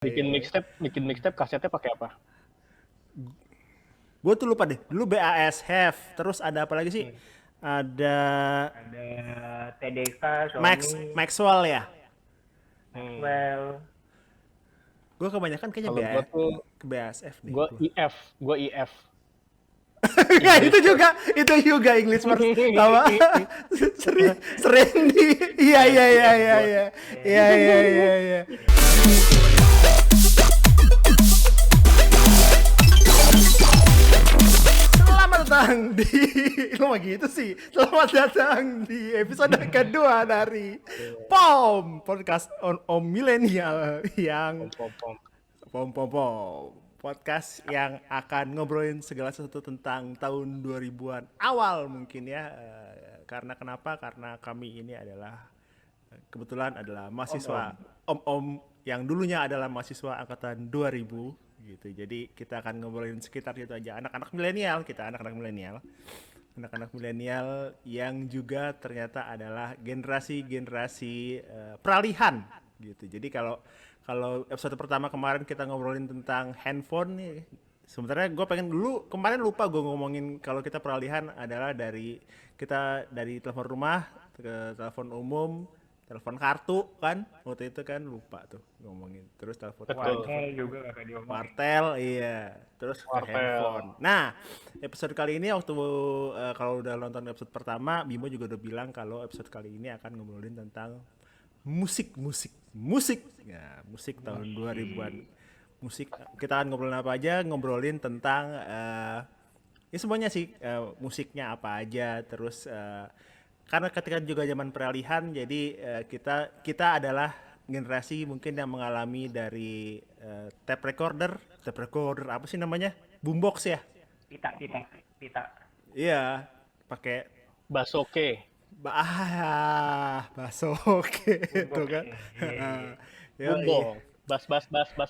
Bikin mixtape kasetnya pakai apa? Gue tuh lupa deh. Dulu BASF, terus ada apa lagi sih? Ada TDK, Sony, Maxwell ya. Maxwell. Gue kebanyakan kayaknya Kalau gue tuh ke BASF deh. gue IF. Ya itu juga English first sama sering di iya. Selamat datang di lo gitu sih. Selamat datang di episode kedua dari POM Podcast on Millennial yang pom podcast yang akan ngobrolin segala sesuatu tentang tahun 2000-an awal mungkin ya. Karena kenapa? Karena kami ini adalah kebetulan adalah mahasiswa om yang dulunya adalah mahasiswa angkatan 2000 gitu. Jadi kita akan ngobrolin sekitar itu aja. Anak-anak milenial yang juga ternyata adalah generasi peralihan gitu. Jadi kalau episode pertama kemarin kita ngobrolin tentang handphone nih, sebenarnya gue pengen dulu kemarin lupa gue ngomongin kalau kita peralihan adalah dari telepon rumah ke telepon umum, telepon kartu kan waktu itu kan lupa tuh ngomongin, terus telepon wartel juga kakak diomongin. Wartel iya, terus ke handphone. Nah episode kali ini waktu kalau udah nonton episode pertama, Bimo juga udah bilang kalau episode kali ini akan ngobrolin tentang musik ya, musik tahun 2000-an. Musik kita akan ngobrolin apa aja, ngobrolin tentang ya semuanya sih, musiknya apa aja, terus karena ketika juga zaman peralihan, jadi kita adalah generasi mungkin yang mengalami dari tape recorder apa sih namanya, boombox ya, Pita. iya, pakai Basoke. Basoke itu kan. Bumbo.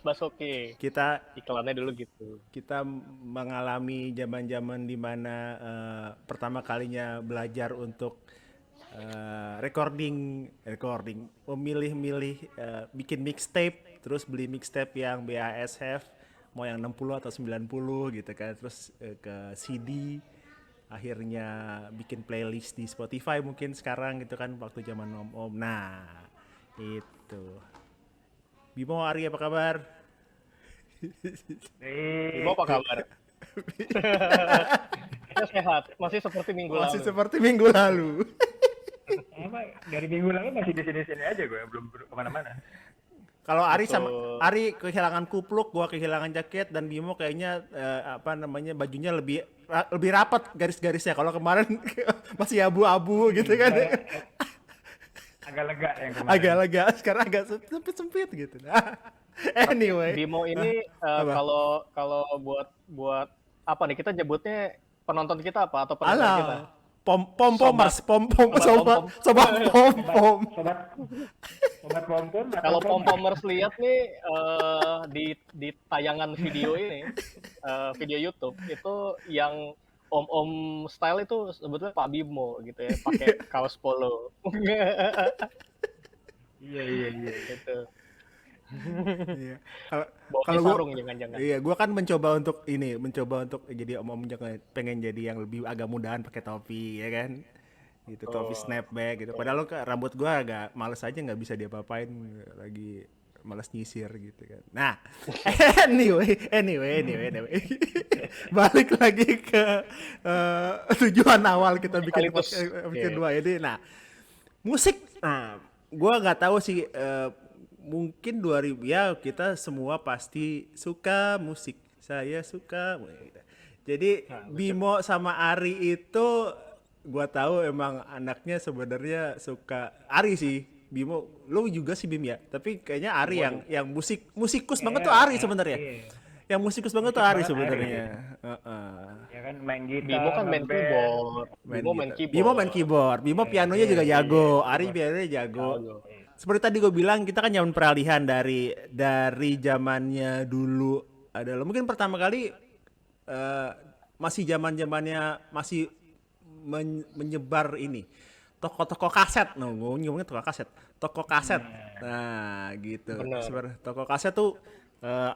Basoke. Kita iklannya dulu gitu. Kita mengalami zaman-zaman di mana pertama kalinya belajar untuk recording, memilih bikin mixtape, terus beli mixtape yang BASF, mau yang 60 atau 90 gitu kan, terus ke CD, akhirnya bikin playlist di Spotify mungkin sekarang gitu kan, waktu zaman om. Nah itu Bimo, Ari apa kabar? Bimo apa kabar? Kita sehat, masih seperti minggu lalu. Dari minggu lalu masih di sini aja gue, belum kemana-mana. Kalau Ari kehilangan kupluk, gua kehilangan jaket, dan Bimo kayaknya bajunya lebih rapat garis-garisnya. Kalau kemarin masih abu-abu gitu kan. Agak lega yang kemarin. Agak lega, sekarang agak sempit gitu. Anyway. Bimo ini kalau buat apa nih, kita nyebutnya penonton kita apa atau pendengar kita? Sobat pom. Kalau pom-pomers lihat nih di tayangan video ini, video YouTube itu yang om style itu sebetulnya Pak Bimo gitu ya, pakai kaos polo. Iya. Gitu. Iya. Kalau sarung jangan-jangan. Iya, gua kan mencoba untuk jadi om jangan, pengen jadi yang lebih agak mudahan pakai topi ya kan. Gitu, topi snapback gitu. Padahal rambut gua agak males aja, nggak bisa diapa-apain, lagi males nyisir gitu kan. Nah, anyway. Balik lagi ke tujuan awal kita bikin podcast kedua ini. Nah, musik. Gua nggak tahu sih, mungkin 2000 ya, kita semua pasti suka musik. Saya suka. Jadi Bimo sama Ari itu gua tahu emang anaknya sebenarnya suka Ari sih. Bimo, lu juga sih Bim ya. Tapi kayaknya Ari yang musikus banget tuh Ari sebenarnya. Yang musikus banget tuh Ari sebenarnya. Ya kan main gitar. Bimo kan main keyboard. Bimo pianonya juga jago. Ari pianonya jago. Seperti tadi gue bilang, kita kan zaman peralihan dari zamannya dulu adalah mungkin pertama kali masih zamannya masih menyebar ini toko kaset. Ngomongnya toko kaset. Nah gitu. Toko kaset tuh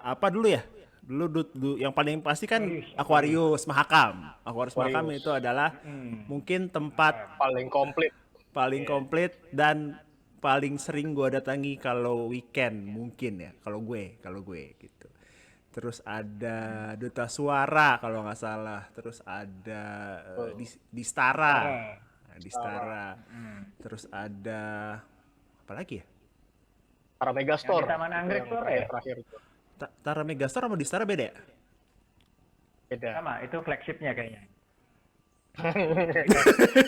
Apa dulu ya? Dulu yang paling pasti kan Aquarius Mahakam. Aquarius Mahakam itu adalah mungkin tempat Paling komplit. paling komplit dan paling sering gue datangi kalau weekend mungkin ya, kalau gue gitu. Terus ada Duta Suara kalau nggak salah, terus ada di Stara. Nah, di Stara. Terus ada apa lagi ya? Para Megastore. Yang di Taman Anggrek Yang tuh apa ya? terakhir itu. Tara Megastore sama di Stara beda ya? Beda. Sama, itu flagshipnya kayaknya.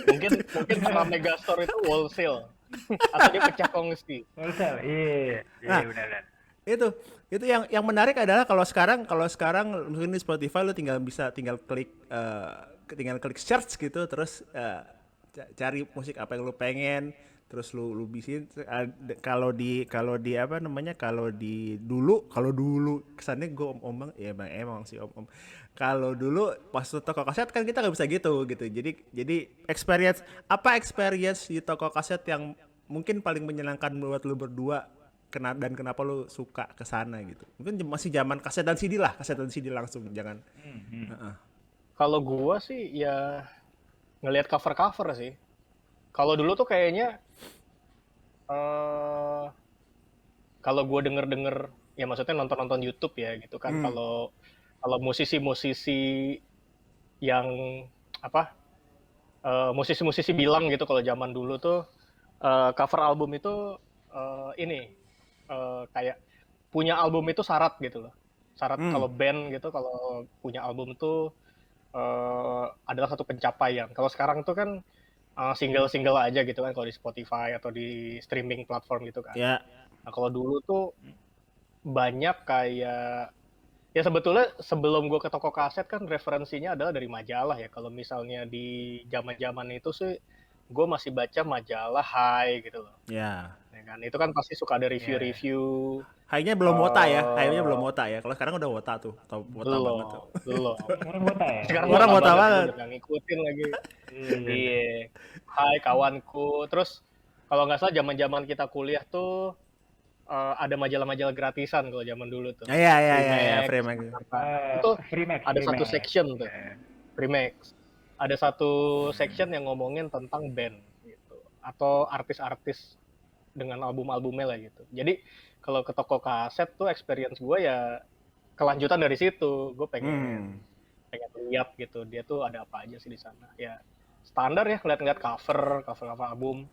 mungkin para Megastore itu wholesale atau dia pecah kongsi. Wholesale, iya, Nah, benar. itu yang menarik adalah kalau sekarang mungkin di Spotify lu tinggal klik search gitu, terus cari musik apa yang lu pengen, terus lu bisin. Kalau di apa namanya, kalau dulu kesannya gue om ya bang, emang sih om. Kalau dulu pas toko kaset kan kita nggak bisa gitu. Jadi experience di toko kaset yang mungkin paling menyenangkan buat lu berdua, dan kenapa lu suka ke sana gitu. Mungkin masih zaman kaset dan CD langsung, jangan. Kalau gua sih ya ngelihat cover sih. Kalau dulu tuh kayaknya kalau gua denger ya maksudnya nonton YouTube ya gitu kan. Kalau musisi-musisi yang apa musisi-musisi bilang gitu kalau zaman dulu tuh cover album itu kayak punya album itu syarat gitu loh. Syarat kalau band gitu, kalau punya album itu adalah satu pencapaian. Kalau sekarang tuh kan single-single aja gitu kan kalau di Spotify atau di streaming platform gitu kan. Ya. Nah, kalau dulu tuh banyak kayak ya sebetulnya sebelum gue ke toko kaset kan referensinya adalah dari majalah ya. Kalau misalnya di zaman-zaman itu sih gue masih baca majalah Hai gitu loh. Ya. Ya kan? Itu kan pasti suka ada review-review. High-nya belum wota ya. High-nya belum wota ya. Kalau sekarang udah wota tuh. Wota banget tuh. Belum. Orang kota ya? Sekarang Orang wota banget. Udah ngikutin lagi. Iya. Hai kawanku. Terus kalau nggak salah zaman-zaman kita kuliah tuh ada majalah-majalah gratisan kalau zaman dulu tuh. Iya, Freemax. Itu Freemax, ada satu Freemax. section tuh. Freemax. Ada satu section yang ngomongin tentang band gitu atau artis-artis dengan album-albumnya lah gitu. Jadi kalau ke toko kaset tuh experience gue ya kelanjutan dari situ. Gue pengen lihat gitu dia tuh ada apa aja sih di sana. Ya standar ya ngeliat cover album.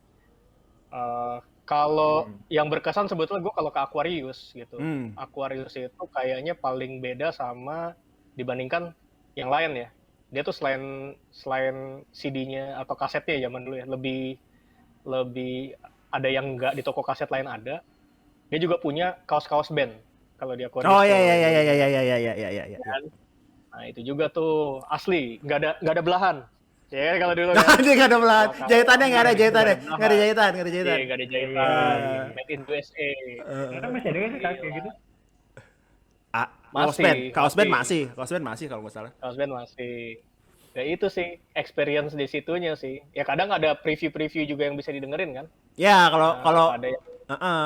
Kalau yang berkesan sebetulnya gue kalau ke Aquarius gitu. Aquarius itu kayaknya paling beda sama dibandingkan yang lain ya. Dia tuh selain CD-nya atau kasetnya zaman dulu ya, lebih ada yang enggak di toko kaset lain ada. Dia juga punya kaos-kaos band kalau di Aquarius. Oh iya. Nah, itu juga tuh asli, nggak ada belahan. Ya kalau dulu Nah, dia nggak ada belahan. Jahitannya nggak ada jahitan. Iya, nggak ada jahitan. Made in USA. Sekarang masih ada nggak sih kayak gitu? Kaos band masih kalau nggak salah. Kaos band masih. Ya itu sih experience di situnya sih. Ya kadang ada preview juga yang bisa didengerin kan. Ya kalau ada yang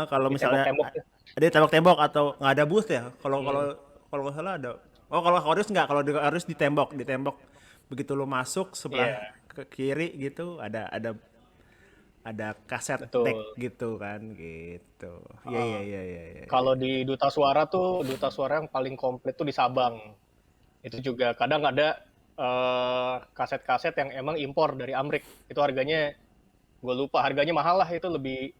kalau misalnya tembok-tembok. ada tembok-tembok atau nggak ada booth ya. Kalau nggak salah ada. Oh kalau Aquarius nggak, kalau harus di tembok. Begitu lo masuk sebelah ke kiri gitu ada kaset Betul. deck gitu kan gitu. Iya. Kalau di Duta Suara yang paling komplit tuh di Sabang. Itu juga kadang ada kaset-kaset yang emang impor dari Amrik. Itu harganya gue lupa, harganya mahal lah, itu lebih.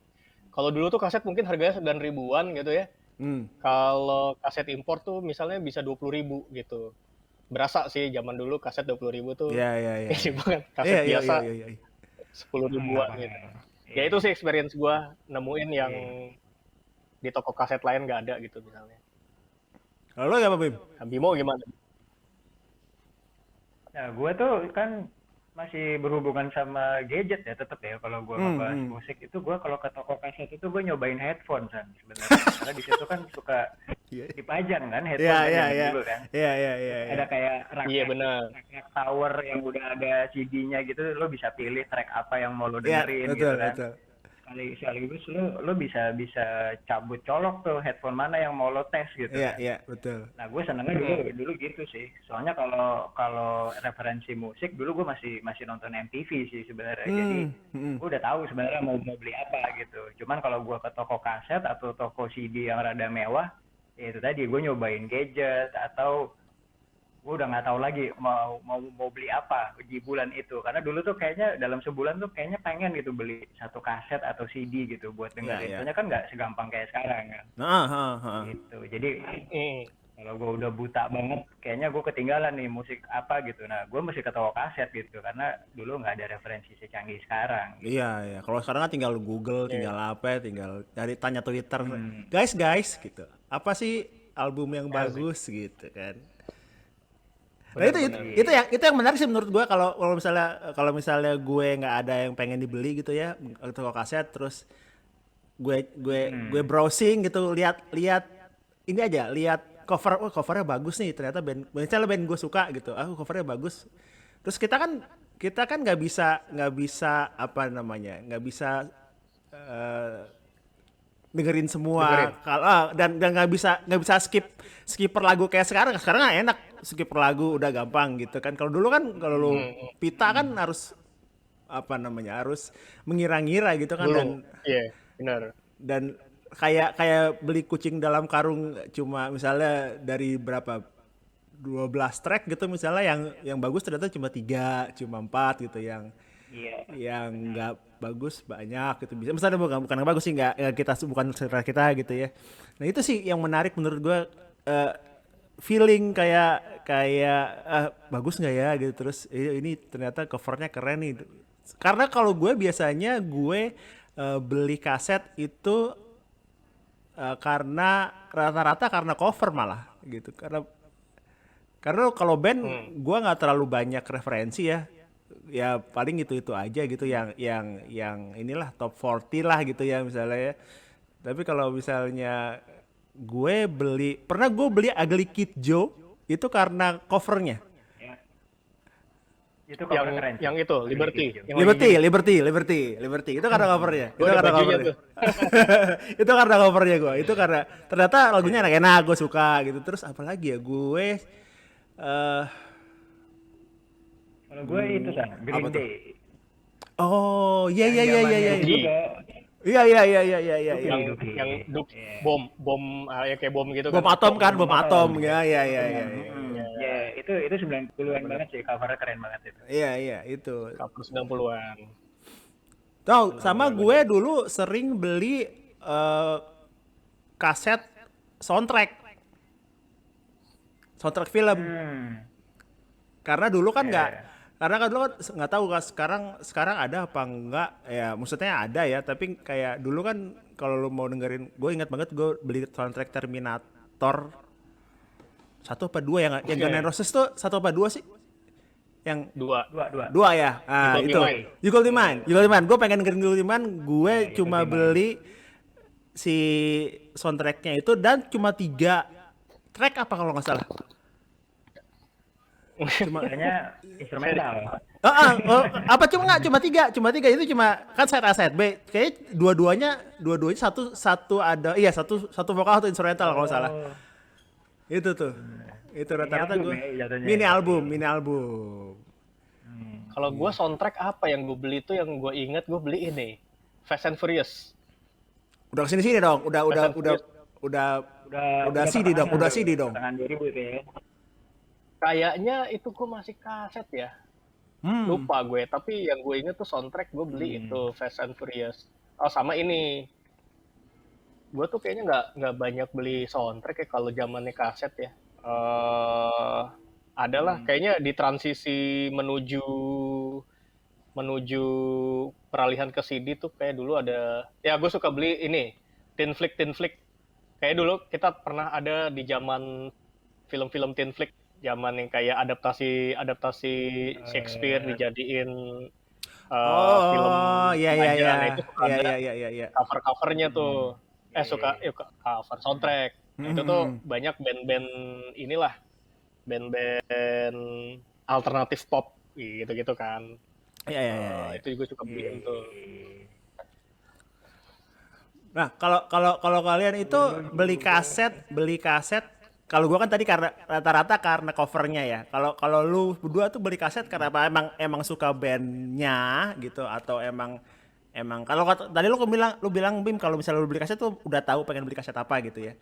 Kalau dulu tuh kaset mungkin harganya 9 ribuan gitu ya. Kalau kaset impor tuh misalnya bisa 20.000 gitu. Berasa sih zaman dulu kaset 20.000 tuh. Iya. Bukan kaset biasa. Iya. 10 ribuan gitu. Ya itu sih experience gue nemuin yang di toko kaset lain nggak ada gitu misalnya. Kalau lo ya apa Bim? Bimo gimana? Nah, gue tuh kan masih berhubungan sama gadget ya tetap ya. Kalau gue ngebahas musik itu, gue kalau ke toko kaset itu gue nyobain headphone kan sebenarnya. Karena di situ kan suka dipajang kan headphone dulu kan. Iya. Ada kayak rack tower yang udah ada CD-nya gitu, lo bisa pilih track apa yang mau lo dengerin gitu kan. Betul. sekaligus lo bisa cabut colok tuh headphone mana yang mau lo tes gitu kan. Iya, betul. Nah, gue senengnya dulu gitu sih. Soalnya kalau referensi musik dulu gue masih nonton MTV sih sebenarnya. Jadi gue udah tahu sebenarnya mau beli apa gitu. Cuman kalau gue ke toko kaset atau toko CD yang rada mewah, ya itu tadi gue nyobain gadget atau gue udah nggak tahu lagi mau beli apa di bulan itu. Karena dulu tuh kayaknya dalam sebulan tuh kayaknya pengen gitu beli satu kaset atau CD gitu buat dengerin. Soalnya kan nggak segampang kayak sekarang kan. Gitu. Jadi kalau gue udah buta banget, kayaknya gue ketinggalan nih musik apa gitu. Nah, gue mesti ke toko kaset gitu, karena dulu nggak ada referensi secanggih sekarang. Gitu. Iya. Kalau sekarang kan tinggal Google, tinggal apa, tinggal cari tanya Twitter. Guys, gitu. Apa sih album yang bagus gitu kan? Nah itu yang menarik sih menurut gue kalau misalnya gue nggak ada yang pengen dibeli gitu ya ke toko kaset terus gue browsing gitu lihat ini aja lihat covernya bagus nih ternyata misalnya band gue suka gitu covernya bagus terus kita kan nggak bisa apa namanya nggak bisa dengerin semua dan nggak bisa skip per lagu kayak sekarang kan enak skip per lagu udah gampang gitu kan kalau dulu kan kalau lu pita kan harus apa namanya harus mengira-ngira gitu kan dulu. Benar. Dan kayak beli kucing dalam karung cuma misalnya dari berapa 12 track gitu misalnya yang bagus ternyata cuma 3 cuma 4 gitu yang nggak bagus banyak gitu bisa misalnya bukan yang bagus sih nggak kita bukan selera kita gitu ya nah itu sih yang menarik menurut gue feeling kayak bagus nggak ya gitu terus ini ternyata covernya keren nih karena kalau gue biasanya gue beli kaset itu karena rata-rata karena cover malah gitu karena kalau band gue nggak terlalu banyak referensi ya paling itu aja gitu yang inilah top 40 lah gitu ya misalnya ya tapi kalau misalnya pernah gue beli Ugly Kid Joe itu karena covernya itu cover keren yang itu Liberty itu karena covernya itu karena covernya gue itu karena ternyata lagunya enak gue suka gitu terus apalagi ya gue kalau gue itu Green Day oh iya yang bom ya kayak bom gitu bom atom ya itu 90-an banget sih covernya keren banget itu iya itu cover 90-an tahu sama gue dulu sering beli kaset soundtrack film karena dulu kan nggak tahu sekarang ada apa enggak ya maksudnya ada ya tapi kayak dulu kan kalau lu mau dengerin gue ingat banget gue beli soundtrack Terminator 1 apa 2 yang Guns N' Roses tuh 1 apa 2 sih yang 2 ya itu You Got Me Mine gue pengen dengerin You Got Me Mine gue cuma beli si soundtracknya itu dan cuma 3 track apa kalau nggak salah kayaknya instrumental. Apa cuma 3 itu cuma kan side A side B kayak dua-duanya satu ada satu vokal atau instrumental kalau salah itu tuh itu rata-rata gue mini album kalau gue soundtrack apa yang gue beli tuh yang gue inget gue beli ini Fast and Furious udah kesini dong udah CD dong tangan 2000 itu ya kayaknya itu gue masih kaset ya lupa gue tapi yang gue inget tuh soundtrack gue beli itu Fast and Furious sama ini gue tuh kayaknya nggak banyak beli soundtrack ya kalau zamannya kaset ya adalah kayaknya di transisi menuju peralihan ke CD tuh kayak dulu ada ya gue suka beli ini Teen Flick kayak dulu kita pernah ada di zaman film-film Teen Flick zaman yang kayak adaptasi Shakespeare dijadiin film iya itu suka ada cover-covernya tuh suka cover soundtrack itu tuh banyak band-band inilah band-band alternatif pop gitu kan iya itu juga suka beli tuh Nah, kalau kalian itu beli kaset, kalau gua kan tadi karena rata-rata karena covernya ya. Kalau lu berdua tuh beli kaset karena apa? Emang suka bandnya gitu atau emang emang tadi lu bilang Bim kalau misalnya lu beli kaset tuh udah tahu pengen beli kaset apa gitu ya.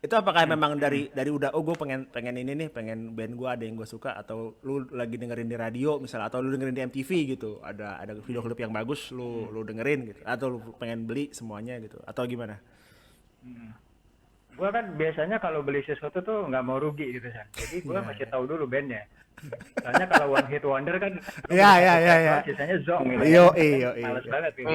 Itu apakah memang dari udah gue pengen ini nih, pengen band gue ada yang gue suka, atau lu lagi dengerin di radio misalnya, atau lu dengerin di MTV gitu, ada video klip yang bagus lu dengerin gitu, atau lu pengen beli semuanya gitu, atau gimana? Gue kan biasanya kalau beli sesuatu tuh nggak mau rugi gitu kan. Jadi gue masih tahu dulu bandnya. Soalnya kalau one hit wonder kan, Ya. sisanya zong gitu. Iyo. Males banget gitu.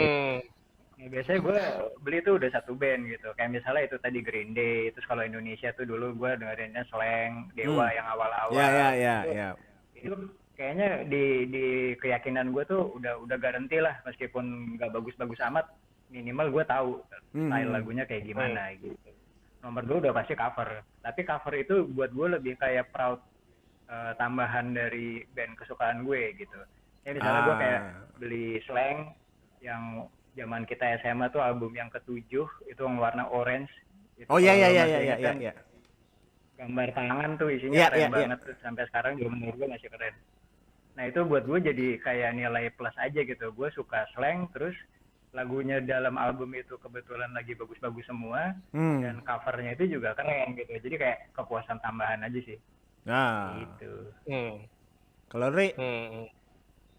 Nah, biasanya gue beli tuh udah satu band gitu. Kayak misalnya itu tadi Green Day. Terus kalau Indonesia tuh dulu gue dengerinnya Slank, Dewa yang awal-awal. Ya. Itu kayaknya di keyakinan gue tuh udah garanti lah, meskipun nggak bagus-bagus amat, minimal gue tahu style lagunya kayak gimana gitu. Nomor 2 udah pasti cover. Tapi cover itu buat gue lebih kayak proud tambahan dari band kesukaan gue gitu. Ya misalnya gue kayak beli Slank yang zaman kita SMA tuh album yang ke-7 itu yang warna orange. Itu Oh iya. Gambar tangan tuh isinya keren banget tuh, sampai sekarang juga menurut gue masih keren. Nah itu buat gue jadi kayak nilai plus aja gitu. Gue suka Slank, terus lagunya dalam album itu kebetulan lagi bagus-bagus semua, dan covernya itu juga keren gitu. Jadi kayak kepuasan tambahan aja sih. Nah, gitu. Kalau Ri,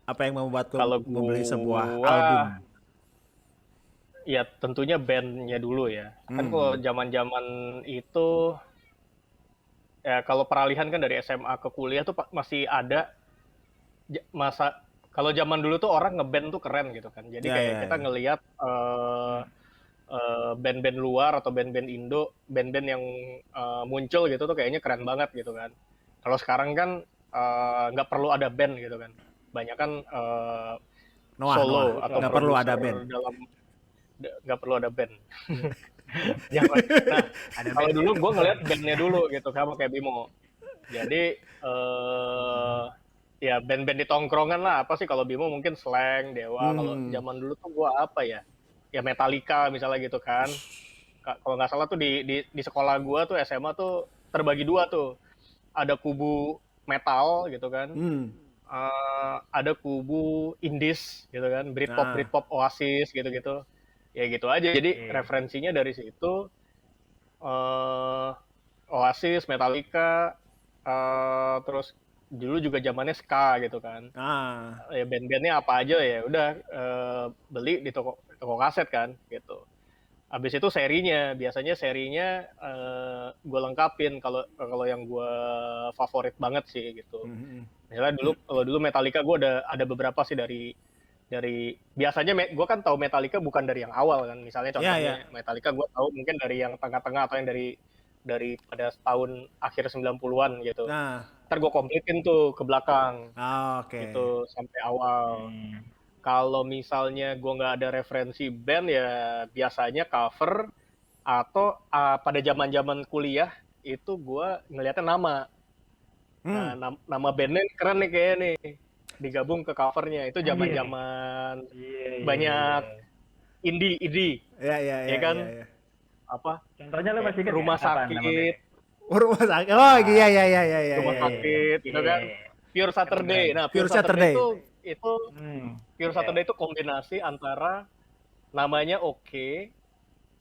apa yang membuat lo membeli sebuah album? Ya tentunya bandnya dulu ya. Kan kalau zaman-zaman itu, ya kalau peralihan kan dari SMA ke kuliah tuh masih ada masa. Kalau zaman dulu tuh orang ngeband tuh keren gitu kan. Jadi kita ngelihat band-band luar atau band-band Indo, band-band yang muncul gitu tuh kayaknya keren banget gitu kan. Kalau sekarang kan nggak perlu ada band gitu kan. Banyak kan solo atau nggak perlu ada band. Nggak perlu ada band. Nah, kalau dulu gue ngeliat bandnya dulu gitu, sama kayak Bimo. Jadi ya band-band di tongkrongan lah, apa sih kalau Bimo mungkin Slank, Dewa. Kalau zaman dulu tuh gue apa ya Metallica misalnya gitu kan. Kalau nggak salah tuh di sekolah gue tuh SMA tuh terbagi dua tuh, ada kubu metal gitu kan, ada kubu indies gitu kan, Britpop Oasis gitu ya gitu aja. Jadi referensinya dari situ Oasis, Metallica, terus dulu juga zamannya ska gitu kan. Ya band-bandnya apa aja ya udah beli di toko kaset kan gitu. Habis itu biasanya serinya gue lengkapin kalau yang gue favorit banget sih gitu. Misalnya dulu Metallica gue ada beberapa sih dari biasanya gue kan tahu Metallica bukan dari yang awal kan. Misalnya contohnya Metallica gue tahu mungkin dari yang tengah-tengah atau yang dari pada tahun akhir 90-an gitu. Ntar gue kompletin tuh ke belakang. Gitu sampai awal. Kalau misalnya gue nggak ada referensi band ya biasanya cover, atau pada zaman kuliah itu gue ngeliatnya nama. Nah, nama bandnya keren nih kayaknya nih, digabung ke covernya. Itu zaman banyak indie. Ya kan? Apa? Contohnya lo masih Rumah Sakit. Rumah Sakit. Oh iya. Rumah Sakit gitu kan. Pure Saturday. Nah, Pure Saturday itu Pure Saturday itu kombinasi antara namanya oke,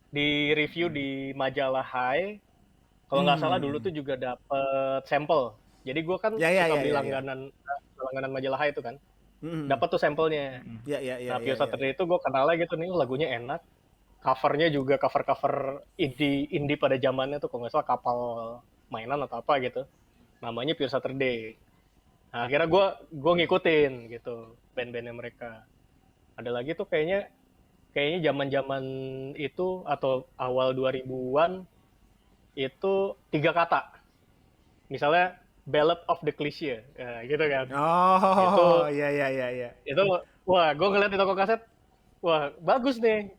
di review di majalah High. Kalau nggak salah dulu tuh juga dapet sampel. Jadi gue kan suka beli langganan majalah High itu kan. Dapat tuh sampelnya. Nah, Pure Saturday itu gue kenal gitu nih, lagunya enak. Covernya juga cover indie pada zamannya tuh, kalau nggak salah kapal mainan atau apa gitu. Namanya Pure Saturday. Nah, akhirnya gue ngikutin gitu band-bandnya mereka. Ada lagi tuh kayaknya zaman-zaman itu atau awal 2000-an itu 3 kata. Misalnya Ballad of the Cliché, ya, gitu kan. Iya. Itu wah, gue ngeliat di toko kaset, wah bagus nih.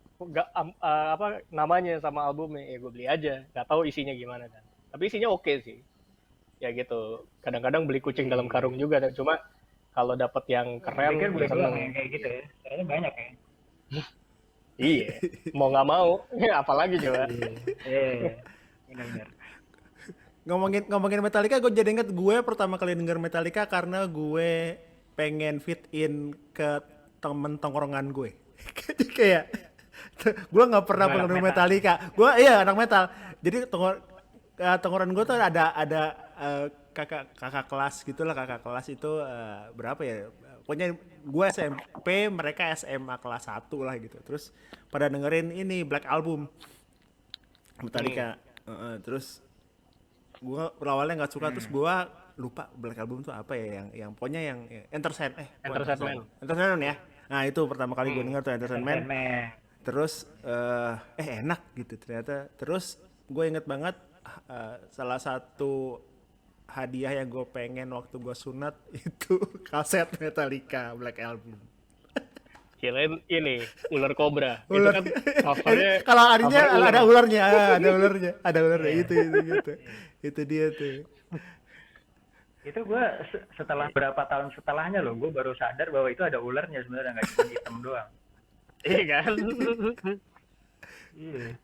Apa namanya sama albumnya, ya gue beli aja. Gak tahu isinya gimana kan. Tapi isinya oke sih. Ya gitu. Kadang-kadang beli kucing dalam karung juga. Cuma kalau dapet yang keren, gue seneng yang kayak gitu ya. Soalnya banyak ya. Iya, mau nggak mau, apalagi coba. Benar-benar. Ngomongin Metallica, gue jadi inget gue pertama kali denger Metallica karena gue pengen fit in ke temen tongkrongan gue. Jadi kayak gue nggak pernah Anak denger metal. Metallica. Gue iya anak metal. Jadi tongkrongan gue tuh ada kakak kelas gitulah, kakak kelas itu berapa ya? Pokoknya gue SMP, mereka SMA kelas 1 lah gitu. Terus pada dengerin ini Black Album Metallica. Terus gue awalnya nggak suka, terus gue lupa Black Album tuh apa ya, yang pokoknya yang Enter Sandman ya. Nah itu pertama kali gue denger tuh Enter Sandman. Terus enak gitu ternyata. Terus gue inget banget salah satu hadiah yang gue pengen waktu gue sunat itu kaset Metallica Black Album. Kirain ini ular kobra. Ular. Itu kan covernya. Kalau harinya cover ular. ada ularnya, ada ularnya itu gitu. Itu dia tuh. Itu gue setelah berapa tahun setelahnya loh, gue baru sadar bahwa itu ada ularnya sebenarnya, nggak cuma hitam doang. Iya kan? Iya.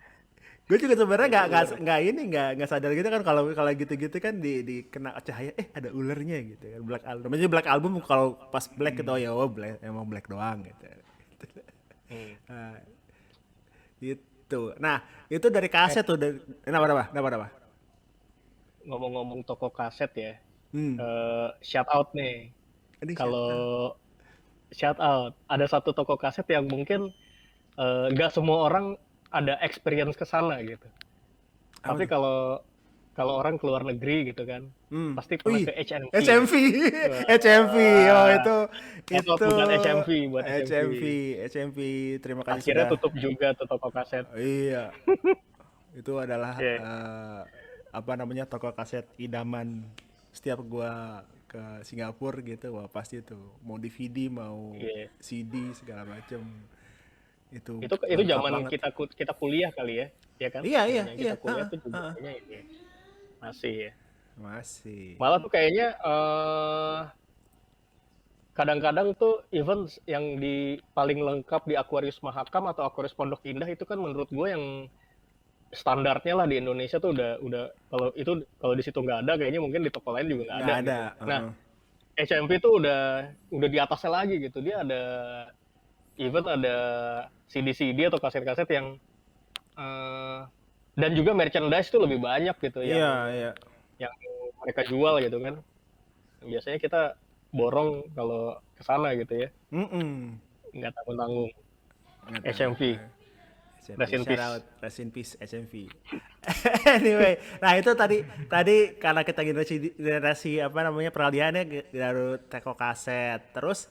Gue juga sebenarnya nggak sadar gitu kan, kalau gitu-gitu kan di kena cahaya ada ularnya gitu kan. Black Album. Namanya Black Album, kalau pas Black gitu Black, emang Black doang gitu. Nah, itu. Nah, itu dari kaset tuh dari kenapa? Ngomong-ngomong toko kaset ya. Hmm. Shout out nih. Ini Kalau shout out, ada satu toko kaset yang mungkin nggak semua orang ada experience ke sana gitu. Tapi kalau orang keluar negeri gitu kan, pasti pernah ke HMV. HMV. Oh itu bukan HMV, buat HMV. Terima kasih. Akhirnya tutup juga tuh toko kaset. Iya. Itu adalah toko kaset idaman setiap gua ke Singapura gitu. Wah pasti tuh mau DVD mau CD segala macem. Itu zaman kita kuliah kali ya kan? Iya. Kita kuliah tuh juga kayaknya masih. Malah tuh kayaknya kadang-kadang tuh event yang paling lengkap di Aquarius Mahakam atau Aquarius Pondok Indah itu kan menurut gue yang standarnya lah di Indonesia tuh udah kalau di situ nggak ada, kayaknya mungkin di toko lain juga nggak ada. Gitu. Nah, HMV tuh udah di atasnya lagi gitu. Dia ada event, ada CD atau kaset-kaset yang dan juga merchandise tuh lebih banyak gitu yang mereka jual gitu kan. Biasanya kita borong kalau ke sana gitu ya. Nggak tanggung-tanggung. HMV. Rest in peace HMV. Anyway, nah itu tadi karena kita generasi peralihannya dari teko kaset. Terus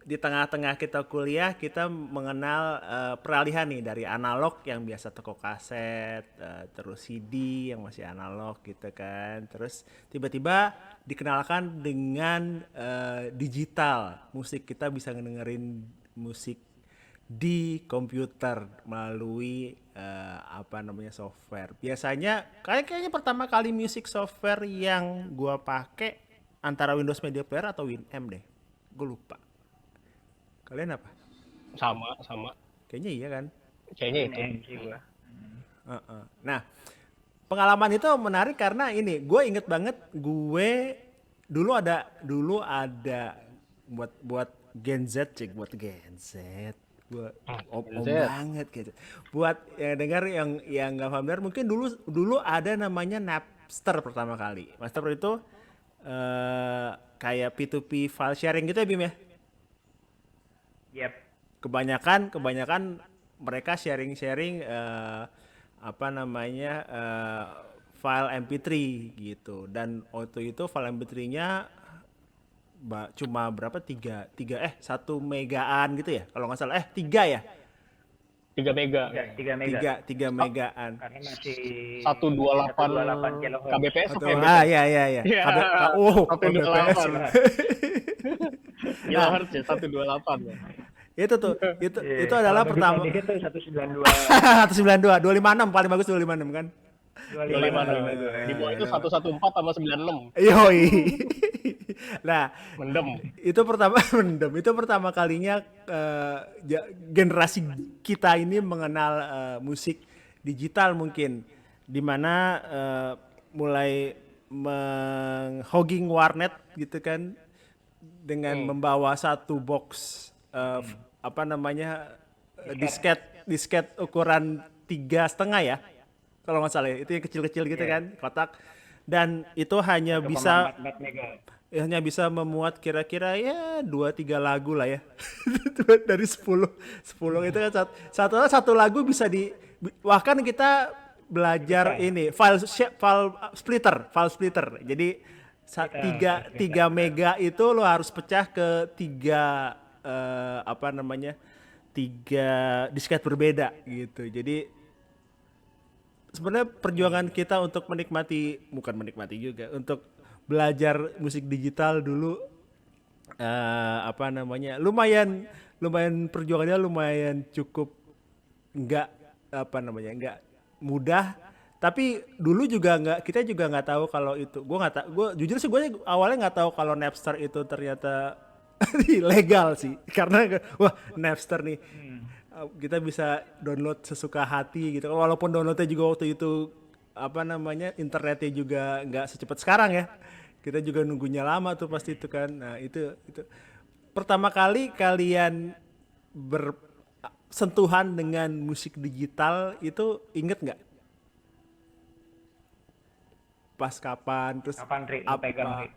di tengah-tengah kita kuliah, kita mengenal peralihan nih dari analog yang biasa toko kaset, terus CD yang masih analog gitu kan. Terus tiba-tiba dikenalkan dengan digital. Musik kita bisa ngedengerin musik di komputer melalui software. Biasanya kayaknya pertama kali music software yang gua pakai antara Windows Media Player atau Winamp deh. Gue lupa. Kalian apa? Sama. Kayaknya iya kan? Kayaknya itu. Nah, pengalaman itu menarik karena ini, gue inget banget gue dulu ada buat Gen Z, buat Gen Z. Gue om banget gitu. Buat yang dengar yang nggak familiar, mungkin dulu ada namanya Napster pertama kali. Napster itu kayak P2P file sharing gitu ya Bim ya? Yep. Kebanyakan mereka sharing file MP3 gitu. Dan waktu itu file MP3-nya cuma berapa 1 megaan gitu ya, kalau nggak salah 3 ya, 3 mega 3 megaan karena masih 128 kbps iya KBPS 128 kilohertz ya, 128 ya. Itu adalah pertama. Itu 192 192 256 paling bagus 256 kan. 25. Di bawah itu 114 sama 96. Yoi. Nah, Mendem. itu pertama mendem. Itu pertama kalinya generasi kita ini mengenal musik digital mungkin, dimana mulai menghogging warnet gitu kan, dengan membawa satu box apa namanya disket ukuran 3,5 ya, kalau nggak salah ya. Itu yang kecil-kecil gitu kan, kotak, dan itu hanya bisa 1,44 mega. hanya bisa memuat kira-kira ya 2-3 lagu lah ya. Dari 10 itu kan satu lagu bisa bahkan kita belajar ini file splitter. Jadi 3 mega itu lo harus pecah ke 3 apa namanya, 3 disket berbeda gitu. Jadi sebenarnya perjuangan kita untuk bukan menikmati juga, untuk belajar musik digital dulu apa namanya, lumayan perjuangannya lumayan cukup nggak nggak mudah, tapi dulu juga kita juga nggak tahu kalau itu, gue jujur sih, gue awalnya nggak tahu kalau Napster itu ternyata ilegal sih, karena wah Napster nih kita bisa download sesuka hati gitu, walaupun downloadnya juga waktu itu apa namanya, internetnya juga nggak secepat sekarang ya, kita juga nunggunya lama tuh pasti itu kan. Nah itu pertama kali kalian bersentuhan dengan musik digital itu, inget nggak pas kapan, terus Kapan Ri, lu apa? pegang Ri?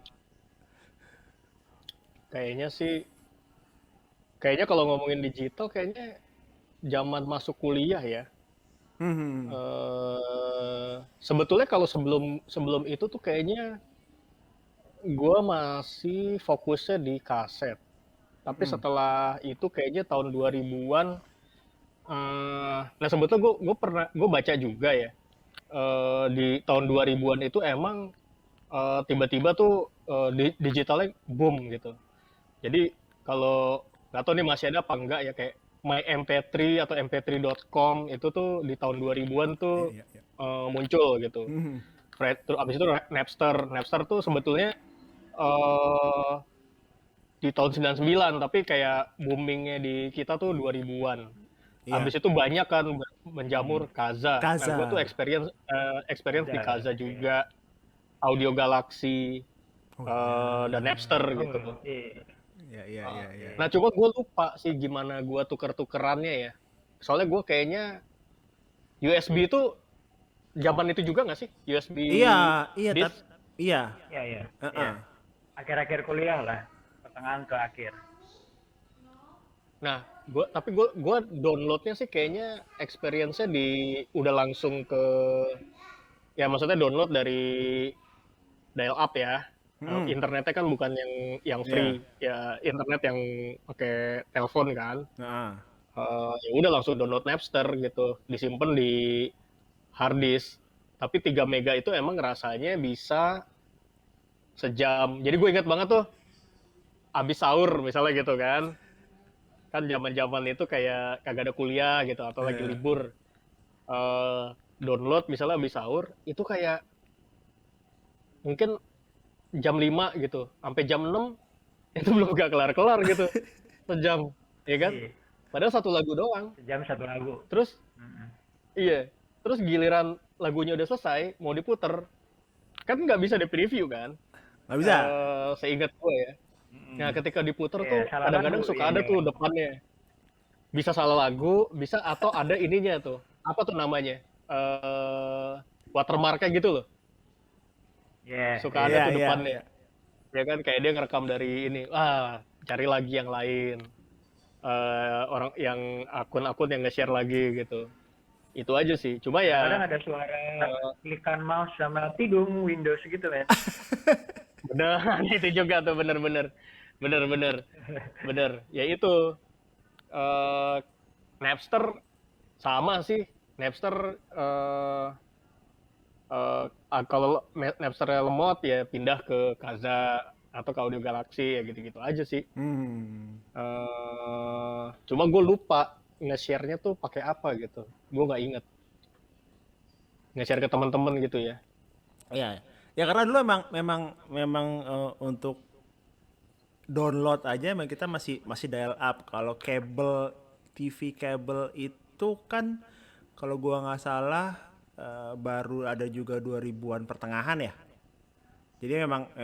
Kayaknya kalau ngomongin digital kayaknya zaman masuk kuliah ya. Sebetulnya kalau sebelum itu tuh kayaknya gue masih fokusnya di kaset. Tapi setelah itu kayaknya tahun 2000-an, nah sebetulnya gue baca juga ya, di tahun 2000-an itu emang tiba-tiba tuh digitalnya boom gitu. Jadi kalau nggak tahu nih masih ada apa enggak ya, kayak My MP3 atau mp3.com itu tuh di tahun 2000-an tuh muncul gitu. Terus abis itu Napster tuh sebetulnya di tahun 99, tapi kayak boomingnya di kita tuh 2000-an. Abis itu banyak kan menjamur Kaza. Nah, gue tuh experience di Kaza juga, Audio Galaxy, dan Napster gitu. Iya. Nah, cuma gue lupa sih gimana gue tuker-tukerannya ya. Soalnya gue kayaknya USB itu zaman itu juga nggak sih? USB Iya, disk? Iya. Akhir-akhir kuliah lah, pertengahan ke akhir. Nah, gue downloadnya sih kayaknya experience-nya udah langsung ke, ya maksudnya download dari dial up ya. Internetnya kan bukan yang free, ya internet yang pakai telepon kan. Ya udah langsung download Napster gitu, disimpan di hard disk. Tapi 3 mega itu emang rasanya bisa sejam. Jadi gue ingat banget tuh, abis sahur misalnya gitu kan zaman-zaman itu kayak kagak ada kuliah gitu atau lagi libur, download misalnya abis sahur itu kayak mungkin jam 5 gitu sampai jam 6 itu belum gak kelar-kelar gitu, sejam ya kan, padahal satu lagu doang, Sejam satu lagu. terus iya, terus giliran lagunya udah selesai mau diputer kan nggak bisa di preview kan, Nggak bisa. seingat gue ya. Nah, ketika diputer tuh kadang-kadang suka ada tuh depannya bisa salah lagu, bisa atau ada ininya tuh, apa tuh namanya, watermarknya gitu loh. Suka ada tuh depannya. Ya kan, kayak dia ngerekam dari ini, cari lagi yang lain, orang yang akun-akun yang nge-share lagi gitu. Itu aja sih, cuma ya Kadang ada suara klikan mouse sama tidung Windows gitu kan. bener. Itu juga tuh, bener. Ya itu, Napster sama sih. Napster kalau Napster lemot ya pindah ke Kaza atau ke Audio Galaxy, ya gitu-gitu aja sih. Cuma gue lupa nge-share-nya tuh pakai apa gitu, gue nggak inget nge-share ke teman-teman gitu ya. Iya. Ya karena dulu memang untuk download aja emang kita masih dial up. Kalau kabel TV kabel itu kan kalau gua nggak salah baru ada juga 2000-an pertengahan ya. Jadi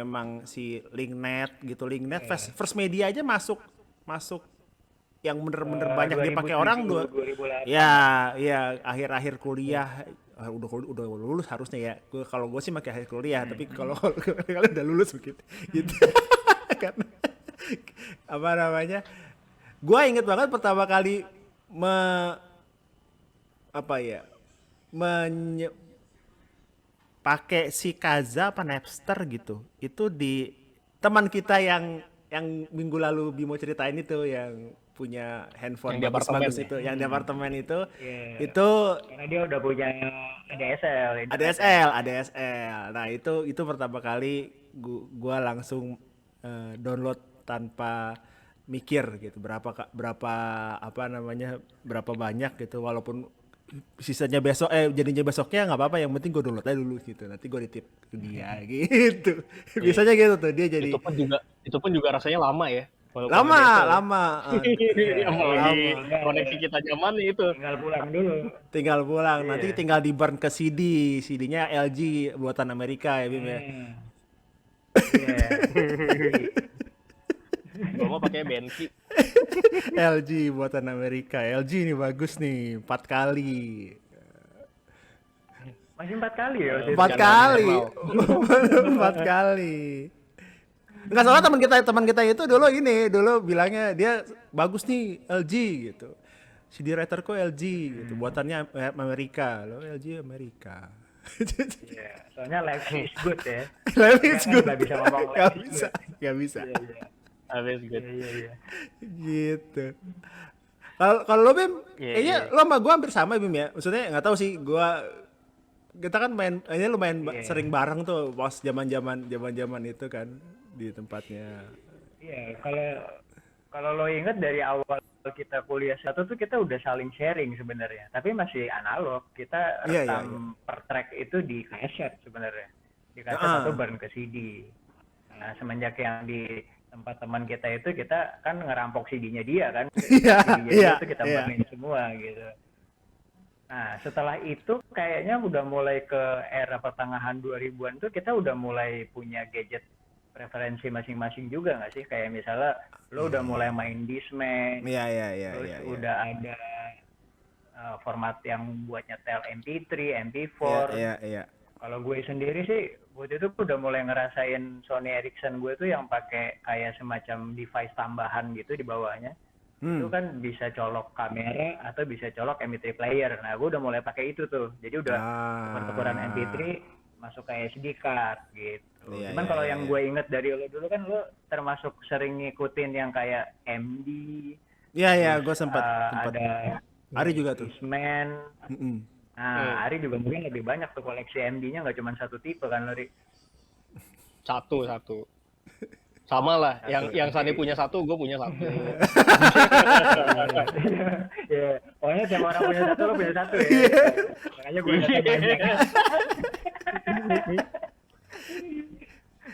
memang si Linknet gitu, Linknet First Media aja masuk yang bener-bener banyak dipakai orang 2008. ya akhir-akhir kuliah. Udah lulus harusnya ya. Kalau gue sih pakai akhir kuliah, tapi kalau kalian udah lulus begitu. Gitu. Karena apa namanya? Gue inget banget pertama kali pakai si Kaza apa Napster gitu. Itu di teman kita yang minggu lalu Bimo ceritain itu yang punya handphone Yang di bagus-bagus apartemen itu, yang di apartemen itu. Iya. Itu Karena dia udah punya ADSL. ADSL. Nah, itu pertama kali gua langsung download tanpa mikir gitu berapa banyak gitu, walaupun sisanya jadinya besoknya nggak apa-apa, yang penting gue download aja dulu gitu, nanti gue nitip ke dia gitu. Biasanya gitu tuh dia jadi itu pun juga rasanya lama ya. Walaupun lama Iya, apalagi Lama. koneksi kita zaman itu. Tinggal pulang dulu. nanti tinggal di burn ke CD-nya LG buatan Amerika ya Bim ya. Iya. Gua mau pakai Benki. LG buatan Amerika, LG ini bagus nih 4 kali. Masih 4 kali ya waktu itu? 4 kali. 4 kali. Enggak salah, teman kita itu dulu bilangnya dia bagus nih LG gitu. CD writer kok LG gitu, buatannya Amerika. Loh, LG Amerika. Iya, soalnya life is good ya. Life is good. Nggak bisa ngomong life is good. Gak bisa. Iya. Habis gitu. Iya. Gitu. Kalau lo Bim, Iya, kayaknya iya. lo sama gue hampir sama Bim ya. Maksudnya nggak tahu sih, kita kan lumayan sering bareng tuh pas zaman itu kan di tempatnya. Iya, kalau lo inget dari awal kita kuliah satu tuh kita udah saling sharing sebenarnya, tapi masih analog. Kita rekam per track itu di kaset sebenarnya, di kaset atau burn ke CD. Nah, semenjak yang di tempat teman kita itu, kita kan ngerampok CD-nya dia kan, CD-nya itu kita burnin semua gitu. Nah, setelah itu kayaknya udah mulai ke era pertengahan 2000-an tuh kita udah mulai punya gadget preferensi masing-masing juga nggak sih? Kayak misalnya lo udah mulai main Discman, terus udah ada format yang buat nyetel MP3, MP4. Iya. Kalau gue sendiri sih, waktu itu udah mulai ngerasain Sony Ericsson gue tuh yang pakai kayak semacam device tambahan gitu di bawahnya. Itu kan bisa colok kamera atau bisa colok MP3 player. Nah, gue udah mulai pakai itu tuh. Jadi udah tuker-tukeran MP3 masuk ke SD card gitu. Cuman kalau yang gue inget dari lo dulu kan lo termasuk sering ngikutin yang kayak MD. Iya, gue sempat ada Ari juga tuh. Discman. Nah, Ari juga mungkin lebih banyak tuh koleksi MD-nya, nggak cuma satu tipe kan, Ari? Satu. Sama lah, yang Sani punya satu, gue punya satu. Iya, pokoknya tiap orang punya satu, lo punya satu ya. Makanya gue data banyak.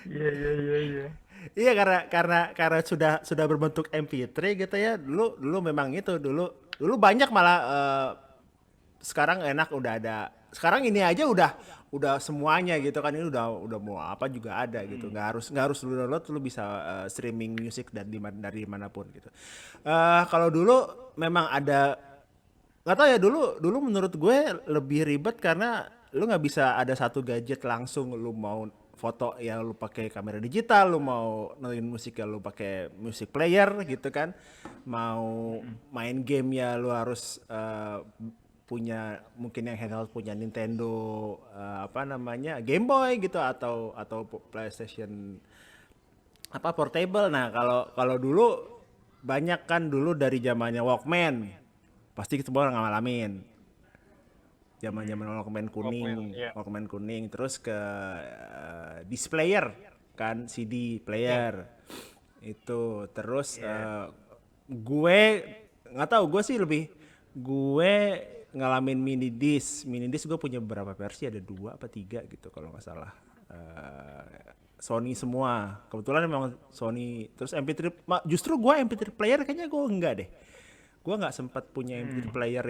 Iya. Iya, karena sudah berbentuk MP3 gitu ya. Dulu memang itu dulu banyak malah. Sekarang enak udah ada. Sekarang ini aja udah semuanya gitu kan, ini udah mau apa juga ada gitu. Nggak harus lu download, lu bisa streaming musik dari manapun gitu. Kalau dulu memang ada, nggak tahu ya, dulu menurut gue lebih ribet karena lu nggak bisa ada satu gadget langsung. Lu mau foto ya lu pakai kamera digital, lu mau nonton musik ya lu pakai music player gitu kan, mau main game ya lu harus punya, mungkin yang handheld punya Nintendo Game Boy gitu, atau PlayStation portable. Nah, kalau dulu banyak kan, dulu dari zamannya Walkman, pasti semua orang ngalamin. Zaman Walkman kuning, terus ke disc player kan, CD player itu, terus gue nggak tahu, gue ngalamin mini disc gue punya beberapa versi, ada 2 apa 3 gitu kalau nggak salah. Sony semua kebetulan memang Sony. Terus MP3 justru gue MP3 player kayaknya gue enggak deh, gue nggak sempat punya MP3 player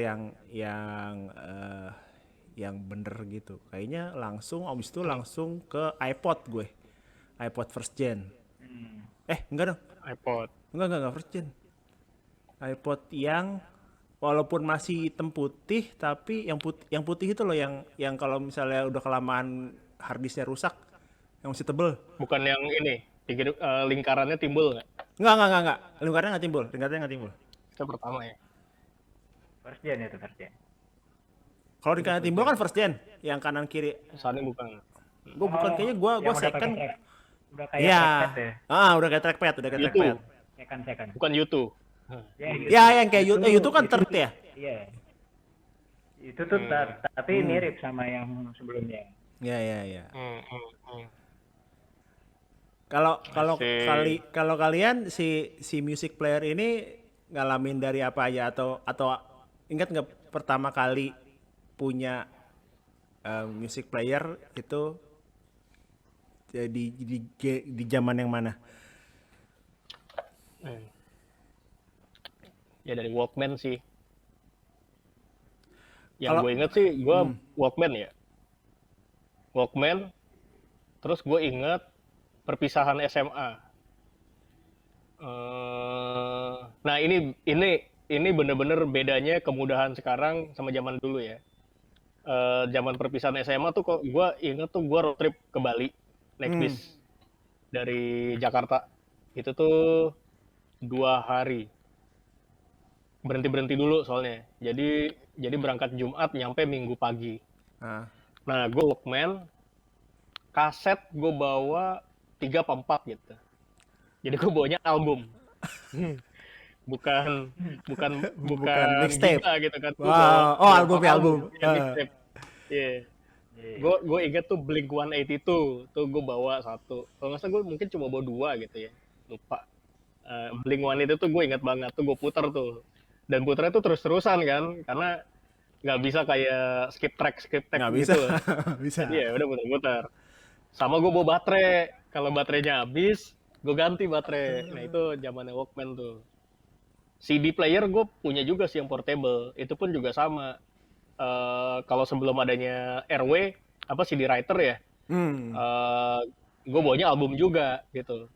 yang bener gitu. Kayaknya langsung abis itu langsung ke iPod first gen. Enggak dong, iPod enggak first gen. iPod yang walaupun masih hitam putih, tapi yang putih itu loh, yang kalau misalnya udah kelamaan harddisknya rusak, yang masih tebel. bukan yang ini lingkarannya timbul nggak? Enggak. Lingkarannya nggak timbul. Itu pertama ya. First gen itu first gen. Kalau lingkarannya timbul kan first gen, yang kanan kiri. Saatnya bukan. Gue bukan, kayaknya gue Yang udah second. pakai udah kayak Iya. trackpad ya. Udah kayak trackpad. YouTube. Second. Bukan YouTube. Ya, yang kayak YouTube kan third ya. Iya. Itu tuh tapi mirip sama yang sebelumnya. Ya. Hmm. Kalau Asik. kalau kalian si music player ini ngalamin dari apa aja, atau ingat nggak pertama kali punya music player itu di zaman yang mana? Ya dari Walkman sih. Yang Kalau- gue inget sih, gue Walkman ya. Walkman. Terus gue inget perpisahan SMA. Nah ini bener-bener bedanya kemudahan sekarang sama zaman dulu ya. Zaman perpisahan SMA tuh kok gue inget tuh gue road trip ke Bali naik bis dari Jakarta. Itu tuh 2 hari. Berhenti dulu soalnya. Jadi berangkat Jumat nyampe Minggu pagi. Nah, gue Walkman, kaset gue bawa 3 apa 4 gitu. Jadi gue bawanya album. bukan mixtape. giga gitu kan. Wow. Album. Mixtape. Iya. Gue inget tuh Blink-182 tuh gue bawa 1. Kalau nggak salah gue mungkin cuma bawa 2 gitu ya, lupa. Blink-182 tuh gue inget banget tuh, gue puter tuh, dan puternya tuh terus-terusan kan, karena nggak bisa kayak skip track Nggak gitu. bisa. Iya, udah putar-putar. Sama gue bawa baterai, kalau baterainya habis gue ganti baterai. Nah itu zamannya Walkman tuh. CD player gue punya juga sih yang portable, itu pun juga sama. Kalau sebelum adanya RW apa CD writer ya, gue bawanya album juga gitu.